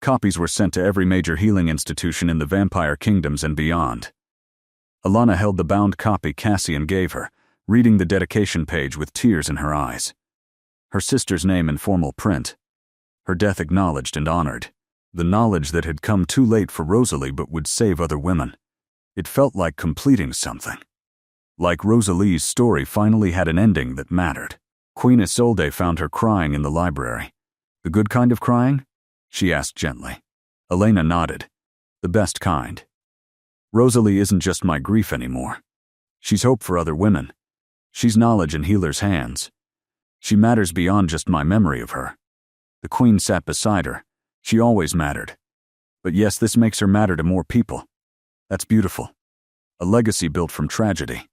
Copies were sent to every major healing institution in the vampire kingdoms and beyond. Alana held the bound copy Cassian gave her, reading the dedication page with tears in her eyes. Her sister's name in formal print. Her death acknowledged and honored. The knowledge that had come too late for Rosalie but would save other women. It felt like completing something. Like Rosalie's story finally had an ending that mattered. Queen Isolde found her crying in the library. The good kind of crying? She asked gently. Elena nodded. The best kind. Rosalie isn't just my grief anymore. She's hope for other women. She's knowledge in healers' hands. She matters beyond just my memory of her. The Queen sat beside her. She always mattered. But yes, this makes her matter to more people. That's beautiful. A legacy built from tragedy.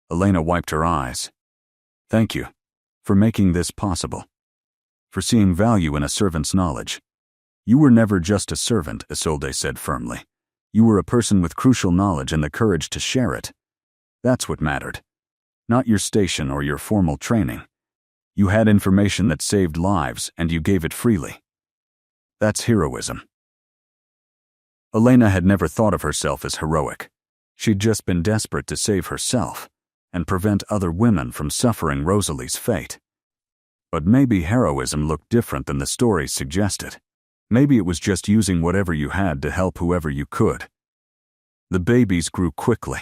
Elena wiped her eyes. Thank you for making this possible. For seeing value in a servant's knowledge. You were never just a servant, Isolde said firmly. You were a person with crucial knowledge and the courage to share it. That's what mattered. Not your station or your formal training. You had information that saved lives and you gave it freely. That's heroism. Elena had never thought of herself as heroic. She'd just been desperate to save herself and prevent other women from suffering Rosalie's fate. But maybe heroism looked different than the stories suggested. Maybe it was just using whatever you had to help whoever you could. The babies grew quickly.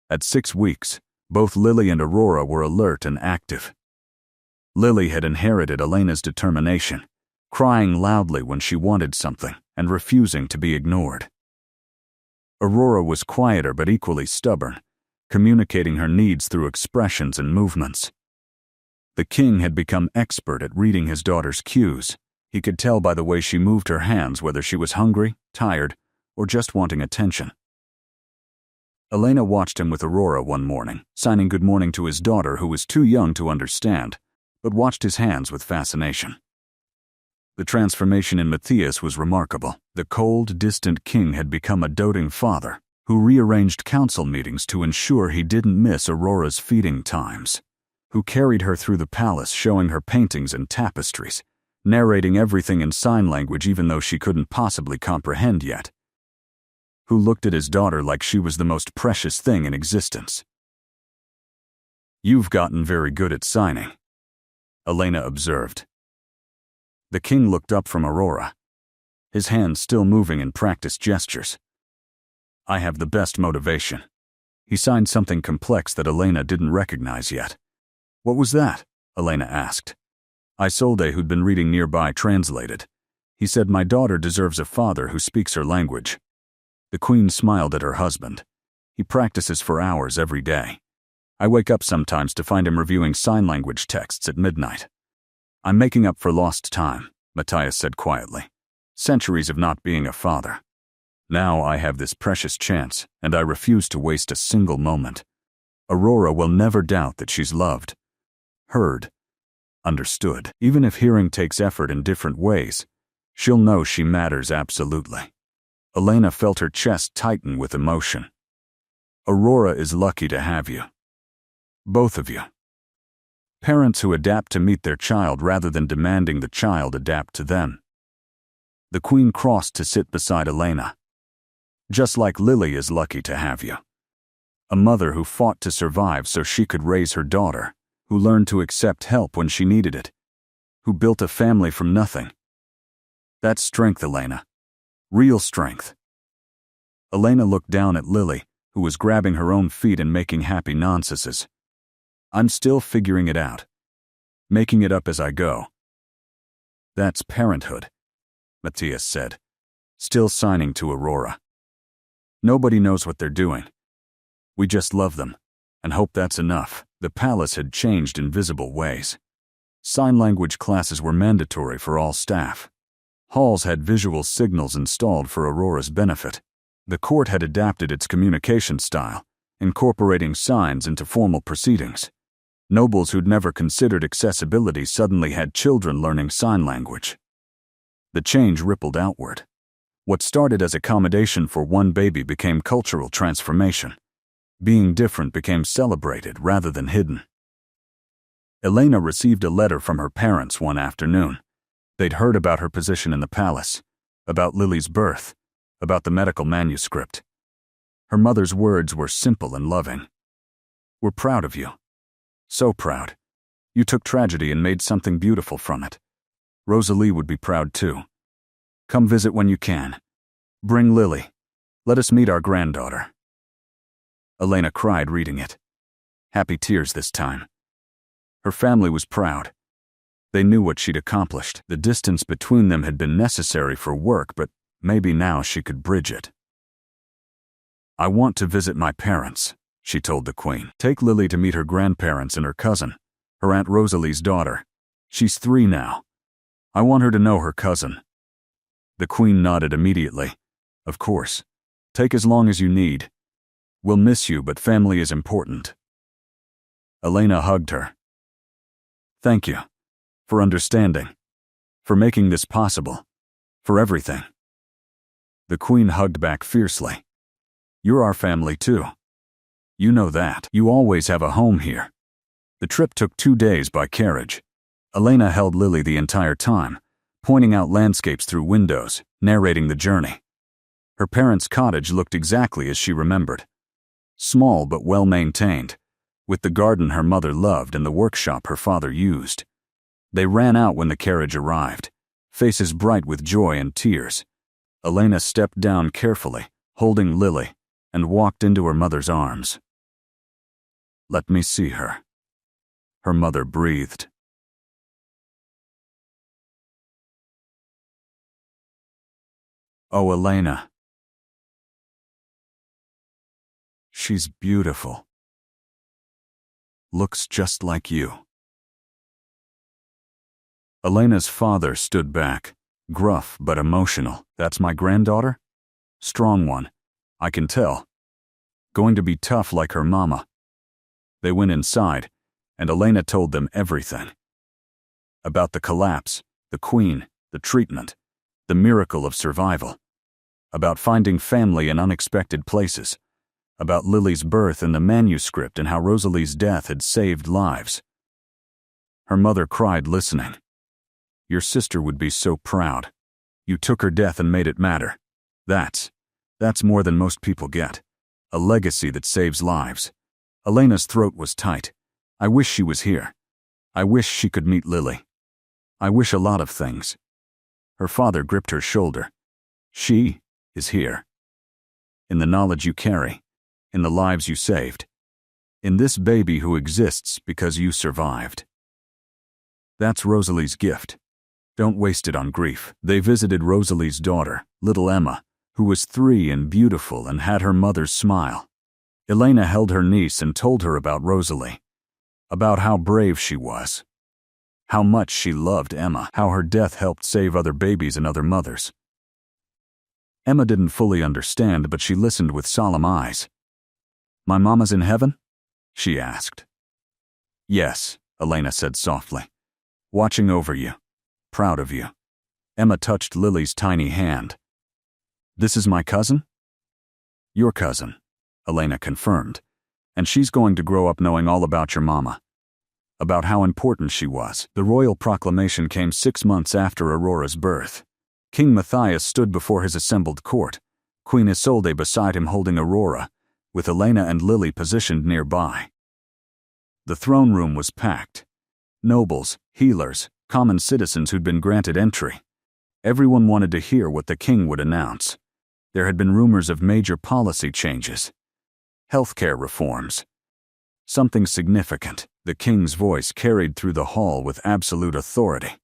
At 6 weeks, both Lily and Aurora were alert and active. Lily had inherited Elena's determination, crying loudly when she wanted something and refusing to be ignored. Aurora was quieter but equally stubborn, communicating her needs through expressions and movements. The king had become expert at reading his daughter's cues. He could tell by the way she moved her hands whether she was hungry, tired, or just wanting attention. Elena watched him with Aurora one morning, signing good morning to his daughter who was too young to understand, but watched his hands with fascination. The transformation in Matthias was remarkable. The cold, distant king had become a doting father who rearranged council meetings to ensure he didn't miss Aurora's feeding times, who carried her through the palace showing her paintings and tapestries, narrating everything in sign language even though she couldn't possibly comprehend yet, who looked at his daughter like she was the most precious thing in existence. You've gotten very good at signing, Elena observed. The king looked up from Aurora, his hands still moving in practiced gestures. I have the best motivation. He signed something complex that Elena didn't recognize yet. What was that? Elena asked. Isolde, who'd been reading nearby, translated. He said, my daughter deserves a father who speaks her language. The queen smiled at her husband. He practices for hours every day. I wake up sometimes to find him reviewing sign language texts at midnight. I'm making up for lost time, Matthias said quietly. Centuries of not being a father. Now I have this precious chance, and I refuse to waste a single moment. Aurora will never doubt that she's loved, heard, understood. Even if hearing takes effort in different ways, she'll know she matters absolutely. Elena felt her chest tighten with emotion. Aurora is lucky to have you. Both of you. Parents who adapt to meet their child rather than demanding the child adapt to them. The queen crossed to sit beside Elena. Just like Lily is lucky to have you. A mother who fought to survive so she could raise her daughter, who learned to accept help when she needed it, who built a family from nothing. That's strength, Elena. Real strength. Elena looked down at Lily, who was grabbing her own feet and making happy nonsenses. I'm still figuring it out. Making it up as I go. That's parenthood, Matthias said, still signing to Aurora. Nobody knows what they're doing. We just love them, and hope that's enough. The palace had changed in visible ways. Sign language classes were mandatory for all staff. Halls had visual signals installed for Aurora's benefit. The court had adapted its communication style, incorporating signs into formal proceedings. Nobles who'd never considered accessibility suddenly had children learning sign language. The change rippled outward. What started as accommodation for one baby became cultural transformation. Being different became celebrated rather than hidden. Elena received a letter from her parents one afternoon. They'd heard about her position in the palace, about Lily's birth, about the medical manuscript. Her mother's words were simple and loving. We're proud of you. So proud. You took tragedy and made something beautiful from it. Rosalie would be proud too. Come visit when you can. Bring Lily. Let us meet our granddaughter. Elena cried reading it. Happy tears this time. Her family was proud. They knew what she'd accomplished. The distance between them had been necessary for work, but maybe now she could bridge it. I want to visit my parents, she told the queen. Take Lily to meet her grandparents and her cousin, her Aunt Rosalie's daughter. She's 3 now. I want her to know her cousin. The queen nodded immediately. Of course. Take as long as you need. We'll miss you, but family is important. Elena hugged her. Thank you. For understanding. For making this possible. For everything. The queen hugged back fiercely. You're our family too. You know that. You always have a home here. The trip took 2 days by carriage. Elena held Lily the entire time, pointing out landscapes through windows, narrating the journey. Her parents' cottage looked exactly as she remembered. Small but well-maintained, with the garden her mother loved and the workshop her father used. They ran out when the carriage arrived, faces bright with joy and tears. Elena stepped down carefully, holding Lily, and walked into her mother's arms. Let me see her. Her mother breathed. Oh, Elena. She's beautiful. Looks just like you. Elena's father stood back, gruff but emotional. That's my granddaughter? Strong one. I can tell. Going to be tough like her mama. They went inside, and Elena told them everything. About the collapse, the queen, the treatment, the miracle of survival. About finding family in unexpected places. About Lily's birth and the manuscript and how Rosalie's death had saved lives. Her mother cried listening. Your sister would be so proud. You took her death and made it matter. That's more than most people get. A legacy that saves lives. Elena's throat was tight. I wish she was here. I wish she could meet Lily. I wish a lot of things. Her father gripped her shoulder. She is here. In the knowledge you carry, in the lives you saved, in this baby who exists because you survived. That's Rosalie's gift. Don't waste it on grief. They visited Rosalie's daughter, little Emma, who was 3 and beautiful and had her mother's smile. Elena held her niece and told her about Rosalie, about how brave she was, how much she loved Emma, how her death helped save other babies and other mothers. Emma didn't fully understand, but she listened with solemn eyes. My mama's in heaven? She asked. Yes, Elena said softly, watching over you, proud of you. Emma touched Lily's tiny hand. This is my cousin? Your cousin, Elena confirmed, and she's going to grow up knowing all about your mama, about how important she was. The royal proclamation came 6 months after Aurora's birth. King Matthias stood before his assembled court, Queen Isolde beside him holding Aurora, with Elena and Lily positioned nearby. The throne room was packed. Nobles, healers, common citizens who'd been granted entry. Everyone wanted to hear what the king would announce. There had been rumors of major policy changes, healthcare reforms. Something significant. The king's voice carried through the hall with absolute authority.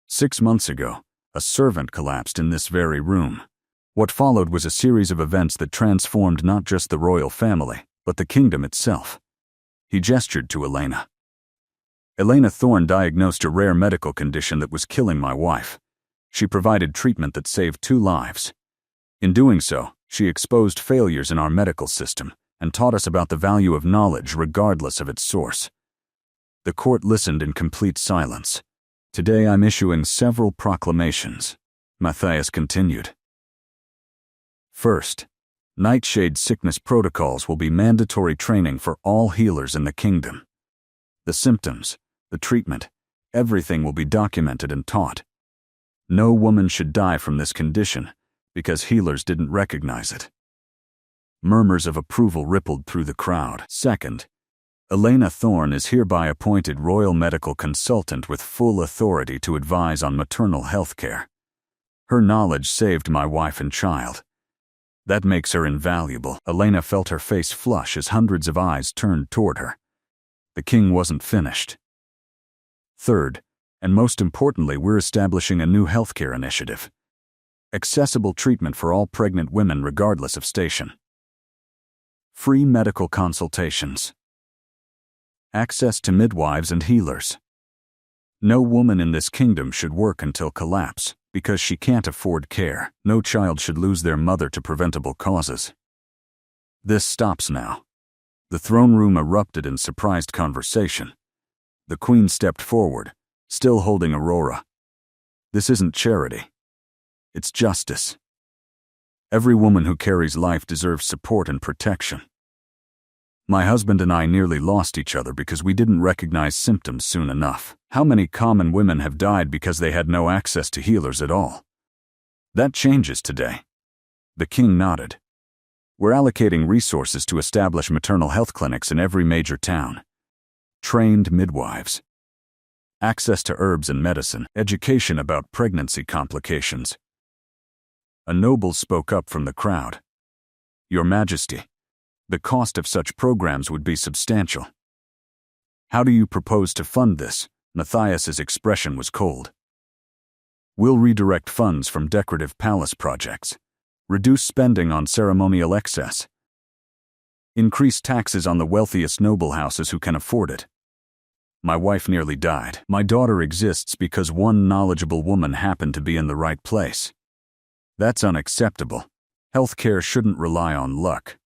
6 months ago, a servant collapsed in this very room. What followed was a series of events that transformed not just the royal family, but the kingdom itself. He gestured to Elena. Elena Thorne diagnosed a rare medical condition that was killing my wife. She provided treatment that saved 2 lives. In doing so, she exposed failures in our medical system and taught us about the value of knowledge regardless of its source. The court listened in complete silence. Today I'm issuing several proclamations, Matthias continued. First, nightshade sickness protocols will be mandatory training for all healers in the kingdom. The symptoms, the treatment, everything will be documented and taught. No woman should die from this condition because healers didn't recognize it. Murmurs of approval rippled through the crowd. Second, Elena Thorne is hereby appointed royal medical consultant with full authority to advise on maternal health care. Her knowledge saved my wife and child. That makes her invaluable. Elena felt her face flush as hundreds of eyes turned toward her. The king wasn't finished. Third, and most importantly, we're establishing a new healthcare initiative. Accessible treatment for all pregnant women regardless of station. Free medical consultations. Access to midwives and healers. No woman in this kingdom should work until collapse because she can't afford care. No child should lose their mother to preventable causes. This stops now. The throne room erupted in surprised conversation. The queen stepped forward, still holding Aurora. This isn't charity. It's justice. Every woman who carries life deserves support and protection. My husband and I nearly lost each other because we didn't recognize symptoms soon enough. How many common women have died because they had no access to healers at all? That changes today. The king nodded. We're allocating resources to establish maternal health clinics in every major town. Trained midwives. Access to herbs and medicine. Education about pregnancy complications. A noble spoke up from the crowd. Your Majesty, the cost of such programs would be substantial. How do you propose to fund this? Matthias's expression was cold. We'll redirect funds from decorative palace projects, reduce spending on ceremonial excess, increase taxes on the wealthiest noble houses who can afford it. My wife nearly died. My daughter exists because one knowledgeable woman happened to be in the right place. That's unacceptable. Healthcare shouldn't rely on luck.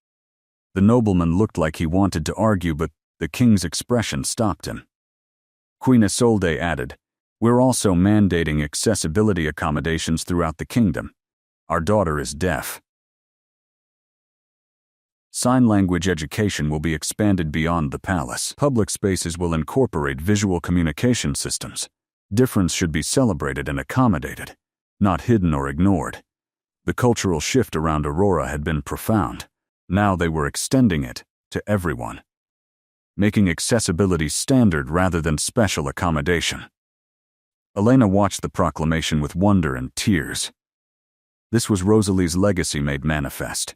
The nobleman looked like he wanted to argue, but the king's expression stopped him. Queen Isolde added, we're also mandating accessibility accommodations throughout the kingdom. Our daughter is deaf. Sign language education will be expanded beyond the palace. Public spaces will incorporate visual communication systems. Difference should be celebrated and accommodated, not hidden or ignored. The cultural shift around Aurora had been profound. Now they were extending it to everyone, making accessibility standard rather than special accommodation. Elena watched the proclamation with wonder and tears. This was Rosalie's legacy made manifest.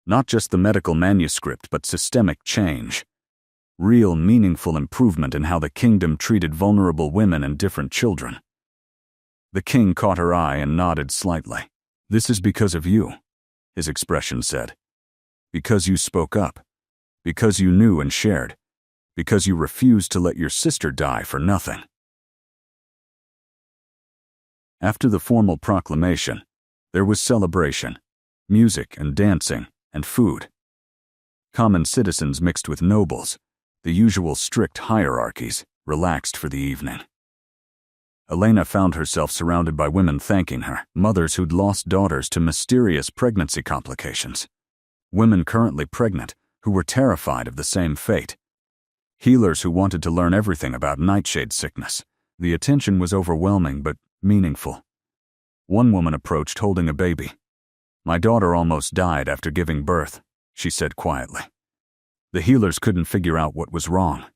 Not just the medical manuscript, but systemic change. Real, meaningful improvement in how the kingdom treated vulnerable women and different children. The king caught her eye and nodded slightly. "This is because of you," his expression said. "Because you spoke up. Because you knew and shared. Because you refused to let your sister die for nothing." After the formal proclamation, there was celebration, music and dancing, and food. Common citizens mixed with nobles, the usual strict hierarchies, relaxed for the evening. Elena found herself surrounded by women thanking her, mothers who'd lost daughters to mysterious pregnancy complications, women currently pregnant who were terrified of the same fate, healers who wanted to learn everything about nightshade sickness. The attention was overwhelming but meaningful. One woman approached holding a baby. "My daughter almost died after giving birth," she said quietly. "The healers couldn't figure out what was wrong.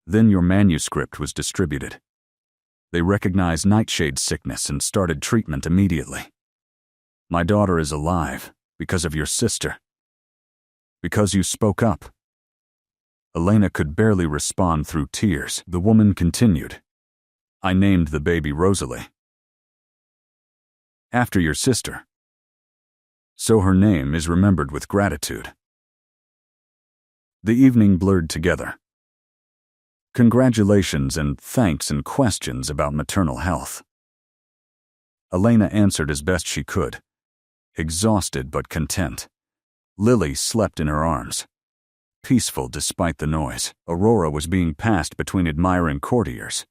Then your manuscript was distributed. They recognized nightshade sickness and started treatment immediately. My daughter is alive because of your sister. Because you spoke up." Elena could barely respond through tears. The woman continued. "I named the baby Rosalie. After your sister. So her name is remembered with gratitude." The evening blurred together. Congratulations and thanks and questions about maternal health. Elena answered as best she could, exhausted but content. Lily slept in her arms, peaceful despite the noise. Aurora was being passed between admiring courtiers,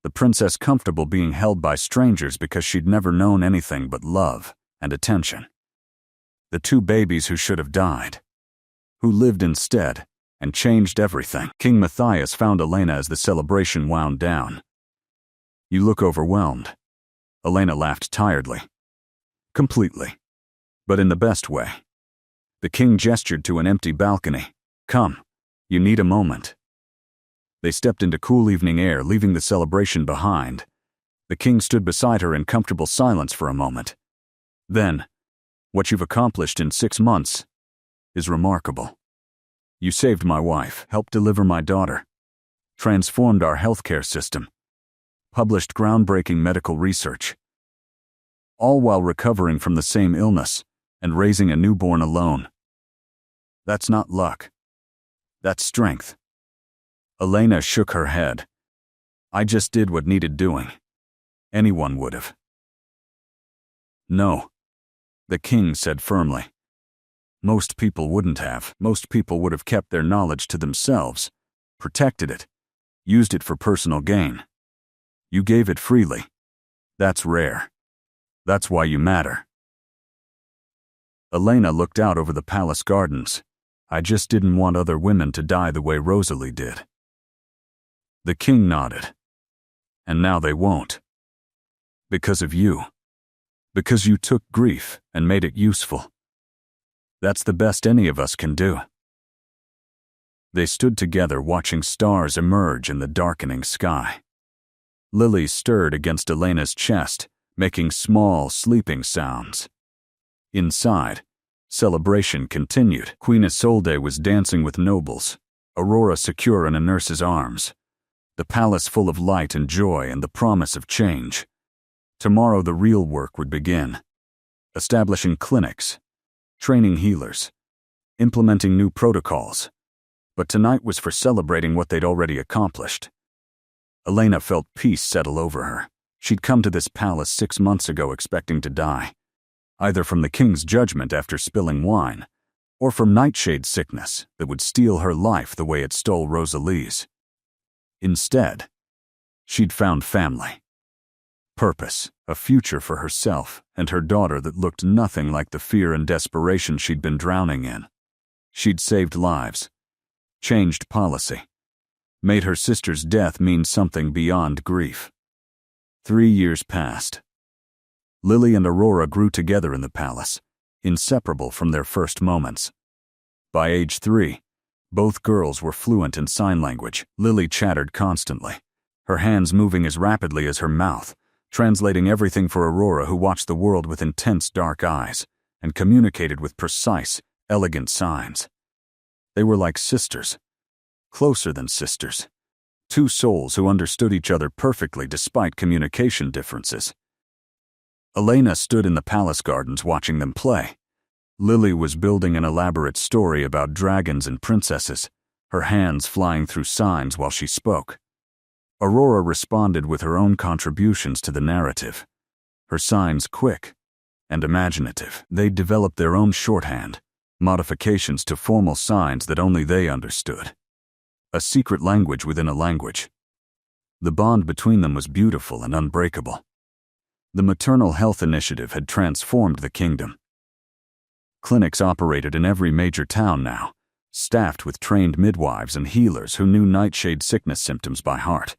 the princess comfortable being held by strangers because she'd never known anything but love and attention. The two babies who should have died, who lived instead, and changed everything. King Matthias found Elena as the celebration wound down. "You look overwhelmed." Elena laughed tiredly. "Completely. But in the best way." The king gestured to an empty balcony. "Come, you need a moment." They stepped into cool evening air, leaving the celebration behind. The king stood beside her in comfortable silence for a moment. Then, "What you've accomplished in 6 months is remarkable. You saved my wife, helped deliver my daughter, transformed our healthcare system, published groundbreaking medical research, all while recovering from the same illness and raising a newborn alone. That's not luck. That's strength." Elena shook her head. "I just did what needed doing. Anyone would have." "No," the king said firmly. "Most people wouldn't have. Most people would have kept their knowledge to themselves, protected it, used it for personal gain. You gave it freely. That's rare. That's why you matter." Elena looked out over the palace gardens. "I just didn't want other women to die the way Rosalie did." The king nodded. "And now they won't. Because of you. Because you took grief and made it useful. That's the best any of us can do." They stood together watching stars emerge in the darkening sky. Lily stirred against Elena's chest, making small, sleeping sounds. Inside, celebration continued. Queen Isolde was dancing with nobles, Aurora secure in a nurse's arms. The palace full of light and joy and the promise of change. Tomorrow the real work would begin. Establishing clinics, training healers, implementing new protocols. But tonight was for celebrating what they'd already accomplished. Elena felt peace settle over her. She'd come to this palace 6 months ago expecting to die, either from the king's judgment after spilling wine, or from nightshade sickness that would steal her life the way it stole Rosalie's. Instead, she'd found family, purpose, a future for herself and her daughter that looked nothing like the fear and desperation she'd been drowning in. She'd saved lives, changed policy, made her sister's death mean something beyond grief. 3 years passed. Lily and Aurora grew together in the palace, inseparable from their first moments. By age 3, both girls were fluent in sign language. Lily chattered constantly, her hands moving as rapidly as her mouth, translating everything for Aurora, who watched the world with intense dark eyes and communicated with precise, elegant signs. They were like sisters, closer than sisters, two souls who understood each other perfectly despite communication differences. Elena stood in the palace gardens watching them play. Lily was building an elaborate story about dragons and princesses, her hands flying through signs while she spoke. Aurora responded with her own contributions to the narrative, her signs quick and imaginative. They developed their own shorthand, modifications to formal signs that only they understood. A secret language within a language. The bond between them was beautiful and unbreakable. The maternal health initiative had transformed the kingdom. Clinics operated in every major town now, staffed with trained midwives and healers who knew nightshade sickness symptoms by heart.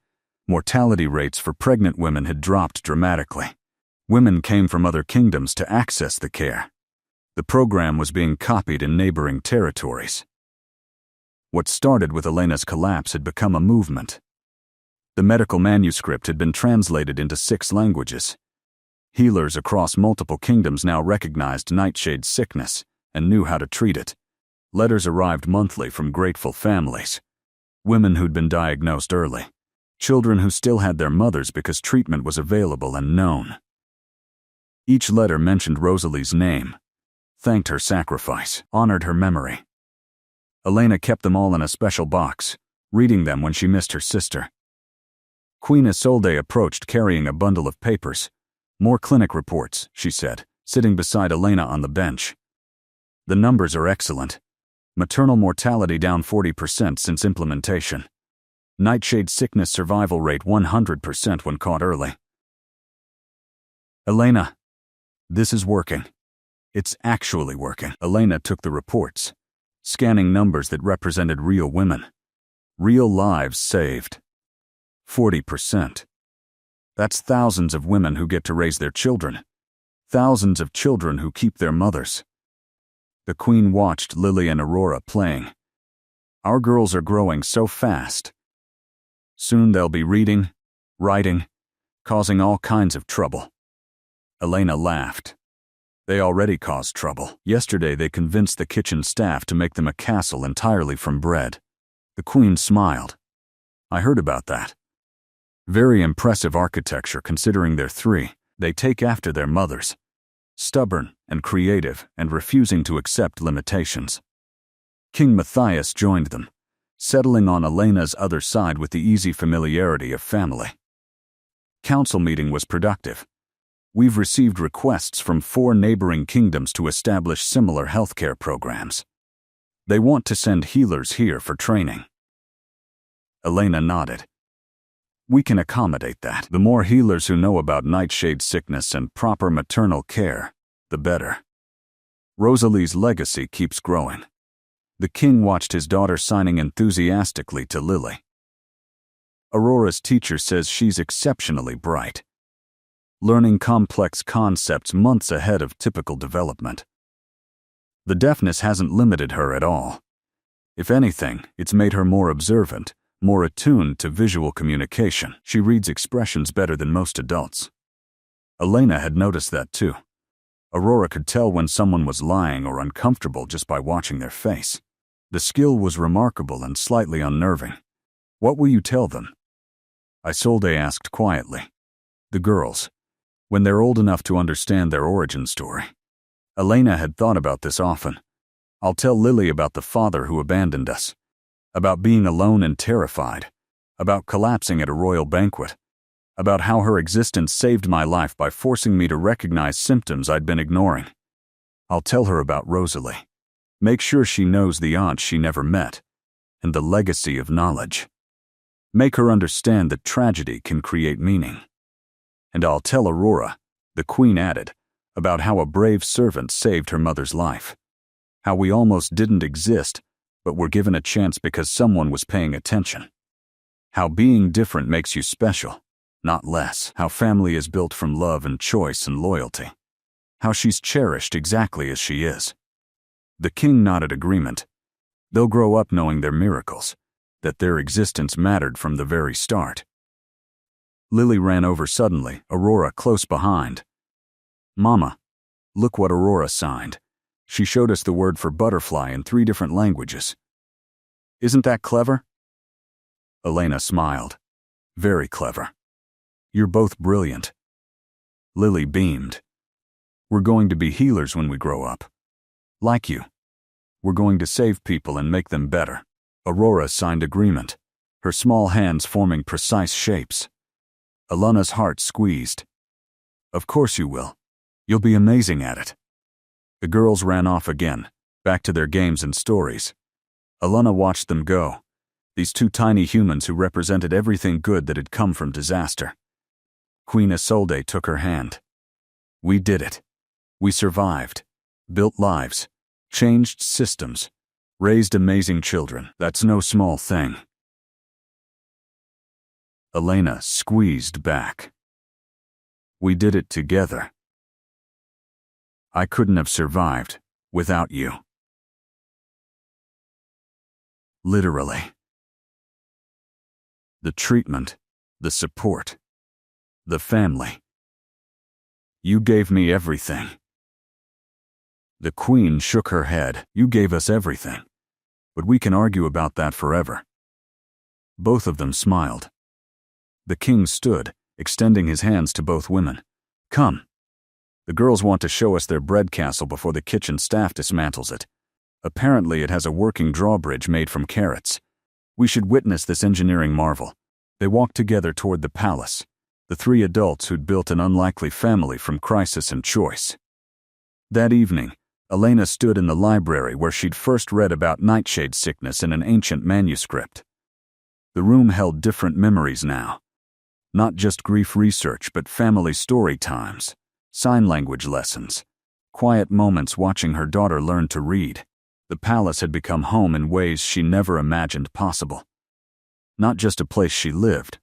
Mortality rates for pregnant women had dropped dramatically. Women came from other kingdoms to access the care. The program was being copied in neighboring territories. What started with Elena's collapse had become a movement. The medical manuscript had been translated into 6 languages. Healers across multiple kingdoms now recognized nightshade sickness and knew how to treat it. Letters arrived monthly from grateful families. Women who'd been diagnosed early. Children who still had their mothers because treatment was available and known. Each letter mentioned Rosalie's name, thanked her sacrifice, honored her memory. Elena kept them all in a special box, reading them when she missed her sister. Queen Isolde approached carrying a bundle of papers. "More clinic reports," she said, sitting beside Elena on the bench. "The numbers are excellent. Maternal mortality down 40% since implementation. Nightshade sickness survival rate 100% when caught early." "Elena, this is working. It's actually working." Elena took the reports, scanning numbers that represented real women. Real lives saved. 40%. That's thousands of women who get to raise their children. Thousands of children who keep their mothers. The Queen watched Lily and Aurora playing. "Our girls are growing so fast. Soon they'll be reading, writing, causing all kinds of trouble." Elena laughed. "They already cause trouble. Yesterday they convinced the kitchen staff to make them a castle entirely from bread." The Queen smiled. "I heard about that. Very impressive architecture considering they're 3. They take after their mothers. Stubborn and creative and refusing to accept limitations." King Matthias joined them, settling on Elena's other side with the easy familiarity of family. Council meeting was productive. "We've received requests from 4 neighboring kingdoms to establish similar healthcare programs. They want to send healers here for training." Elena nodded. "We can accommodate that. The more healers who know about nightshade sickness and proper maternal care, the better." Rosalie's legacy keeps growing. The king watched his daughter signing enthusiastically to Lily. "Aurora's teacher says she's exceptionally bright, learning complex concepts months ahead of typical development. The deafness hasn't limited her at all. If anything, it's made her more observant, more attuned to visual communication. She reads expressions better than most adults." Elena had noticed that too. Aurora could tell when someone was lying or uncomfortable just by watching their face. The skill was remarkable and slightly unnerving. "What will you tell them?" Isolde asked quietly. "The girls, when they're old enough to understand their origin story." Elena had thought about this often. "I'll tell Lily about the father who abandoned us, about being alone and terrified, about collapsing at a royal banquet, about how her existence saved my life by forcing me to recognize symptoms I'd been ignoring. I'll tell her about Rosalie. Make sure she knows the aunt she never met, and the legacy of knowledge. Make her understand that tragedy can create meaning. And I'll tell Aurora," the Queen added, "about how a brave servant saved her mother's life. How we almost didn't exist, but were given a chance because someone was paying attention. How being different makes you special, not less. How family is built from love and choice and loyalty. How she's cherished exactly as she is." The king nodded agreement. They'll grow up knowing they're miracles, that their existence mattered from the very start. Lily ran over suddenly, Aurora close behind. Mama, look what Aurora signed. She showed us the word for butterfly in 3 different languages. Isn't that clever? Elena smiled. Very clever. You're both brilliant. Lily beamed. We're going to be healers when we grow up. Like you. We're going to save people and make them better. Aurora signed agreement, her small hands forming precise shapes. Elena's heart squeezed. Of course you will. You'll be amazing at it. The girls ran off again, back to their games and stories. Elena watched them go, these 2 tiny humans who represented everything good that had come from disaster. Queen Isolde took her hand. We did it. We survived, built lives, changed systems, raised amazing children. That's no small thing. Elena squeezed back. We did it together. I couldn't have survived without you. Literally. The treatment, the support, the family. You gave me everything. The Queen shook her head. You gave us everything. But we can argue about that forever. Both of them smiled. The king stood, extending his hands to both women. Come. The girls want to show us their bread castle before the kitchen staff dismantles it. Apparently it has a working drawbridge made from carrots. We should witness this engineering marvel. They walked together toward the palace, the 3 adults who'd built an unlikely family from crisis and choice. That evening, Elena stood in the library where she'd first read about nightshade sickness in an ancient manuscript. The room held different memories now. Not just grief research, but family story times, sign language lessons, quiet moments watching her daughter learn to read. The palace had become home in ways she never imagined possible. Not just a place she lived,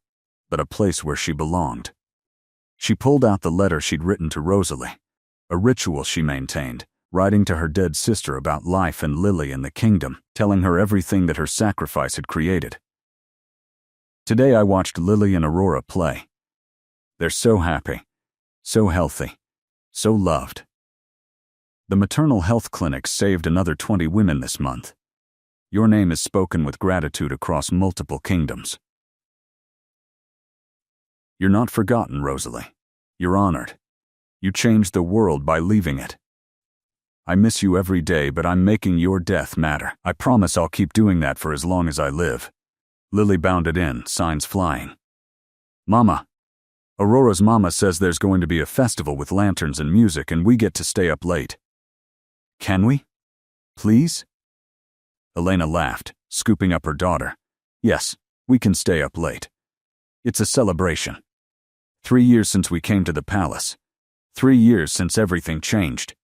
but a place where she belonged. She pulled out the letter she'd written to Rosalie, a ritual she maintained, writing to her dead sister about life and Lily and the kingdom, telling her everything that her sacrifice had created. Today I watched Lily and Aurora play. They're so happy, so healthy, so loved. The maternal health clinic saved another 20 women this month. Your name is spoken with gratitude across multiple kingdoms. You're not forgotten, Rosalie. You're honored. You changed the world by leaving it. I miss you every day, but I'm making your death matter. I promise I'll keep doing that for as long as I live. Lily bounded in, signs flying. Mama. Aurora's mama says there's going to be a festival with lanterns and music and we get to stay up late. Can we? Please? Elena laughed, scooping up her daughter. Yes, we can stay up late. It's a celebration. 3 years since we came to the palace. 3 years since everything changed.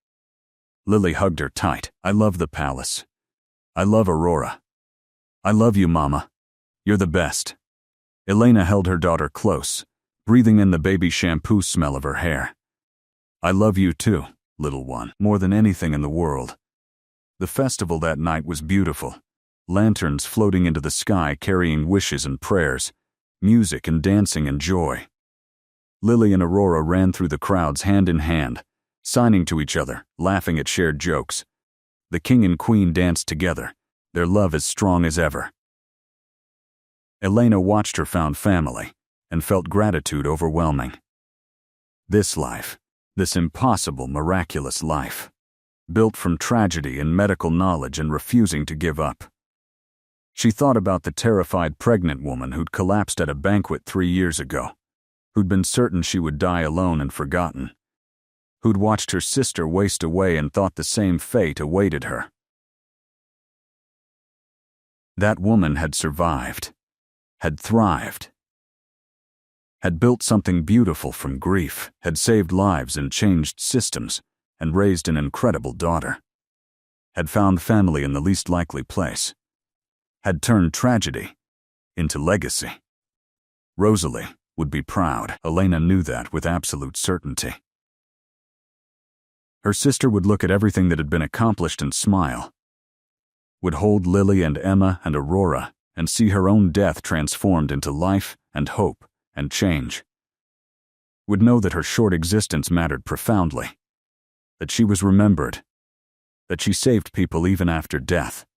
Lily hugged her tight. I love the palace. I love Aurora. I love you, Mama. You're the best. Elena held her daughter close, breathing in the baby shampoo smell of her hair. I love you too, little one, more than anything in the world. The festival that night was beautiful. Lanterns floating into the sky carrying wishes and prayers, music and dancing and joy. Lily and Aurora ran through the crowds hand in hand, signing to each other, laughing at shared jokes. The king and queen danced together, their love as strong as ever. Elena watched her found family and felt gratitude overwhelming. This life, this impossible, miraculous life, built from tragedy and medical knowledge and refusing to give up. She thought about the terrified pregnant woman who'd collapsed at a banquet 3 years ago, who'd been certain she would die alone and forgotten, who'd watched her sister waste away and thought the same fate awaited her. That woman had survived, had thrived, had built something beautiful from grief, had saved lives and changed systems, and raised an incredible daughter, had found family in the least likely place, had turned tragedy into legacy. Rosalie would be proud. Elena knew that with absolute certainty. Her sister would look at everything that had been accomplished and smile, would hold Lily and Emma and Aurora and see her own death transformed into life and hope and change. would know that her short existence mattered profoundly, that she was remembered, that she saved people even after death.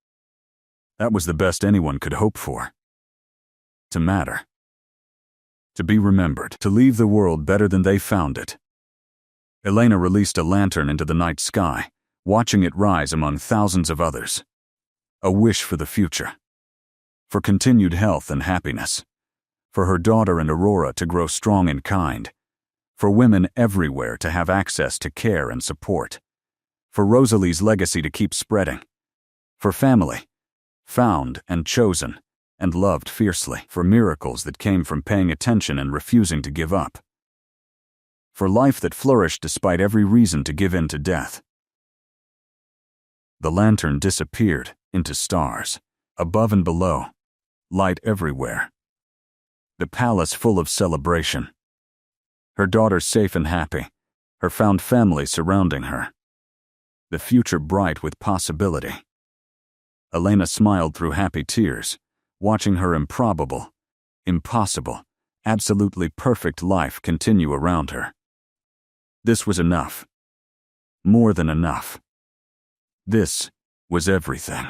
That was the best anyone could hope for. To matter. To be remembered. To leave the world better than they found it. Elena released a lantern into the night sky, watching it rise among thousands of others. A wish for the future. For continued health and happiness. For her daughter and Aurora to grow strong and kind. For women everywhere to have access to care and support. For Rosalie's legacy to keep spreading. For family, found and chosen and loved fiercely. For miracles that came from paying attention and refusing to give up. For life that flourished despite every reason to give in to death. The lantern disappeared into stars, above and below, light everywhere. The palace full of celebration. Her daughter safe and happy, her found family surrounding her. The future bright with possibility. Elena smiled through happy tears, watching her improbable, impossible, absolutely perfect life continue around her. This was enough. More than enough. This was everything.